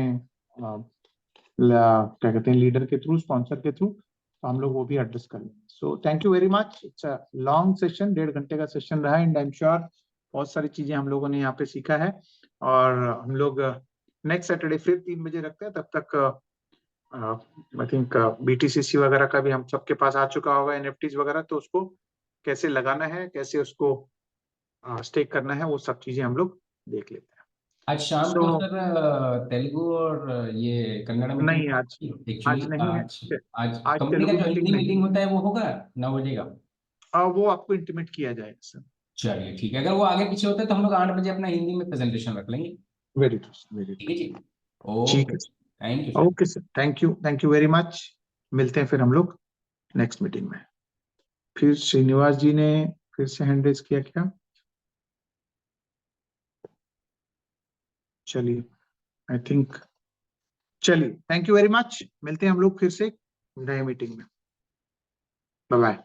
क्या कहते हैं, लीडर के थ्रू, स्पॉन्सर के थ्रू, तो हम लोग वो भी एड्रेस कर लेंगे। So thank you very much. It's a long session, 1.5 घंटे का सेशन रहा है, एंड आई एम श्योर बहुत सारी चीजें हम लोगों ने यहाँ पे सीखा है, और हम लोग नेक्स्ट सैटरडे फिर 3 बजे रखते हैं। तब तक आई थिंक BTCC वगैरह का भी हम सबके पास आ चुका होगा, NFTs वगैरह, तो उसको कैसे लगाना है, कैसे उसको स्टेक करना है, वो सब चीजें हम लोग देख लेते हैं। आज शाम सो को सर तेलुगु और ये कन्नड़ मीटिंग नहीं, आज एक्चुअली नहीं है, आज आज आज कंपनी का तेलुगु जो मीटिंग हिंदी नहीं मीटिंग है। होता है वो होगा 9 बजे का। वो आपको इंटीमेट किया जाएगा सर। चलिए ठीक है, अगर वो आगे पीछे होता है तो हम लोग 8 बजे अपना हिंदी में प्रेजेंटेशन रख लेंगे। वेरी ट्रू, वेरी ठीक है जी। ट्रू। ठीक ओके, है, thank you sir. Okay sir, thank you very much. मिलते हैं फिर हम लोग नेक्स्ट मीटिंग में। फिर श्रीनिवास जी ने फिर से हैंड रेज किया क्या? चलिए, आई थिंक, चलिए थैंक यू वेरी मच। मिलते हैं हम लोग फिर से नए मीटिंग में। Bye bye.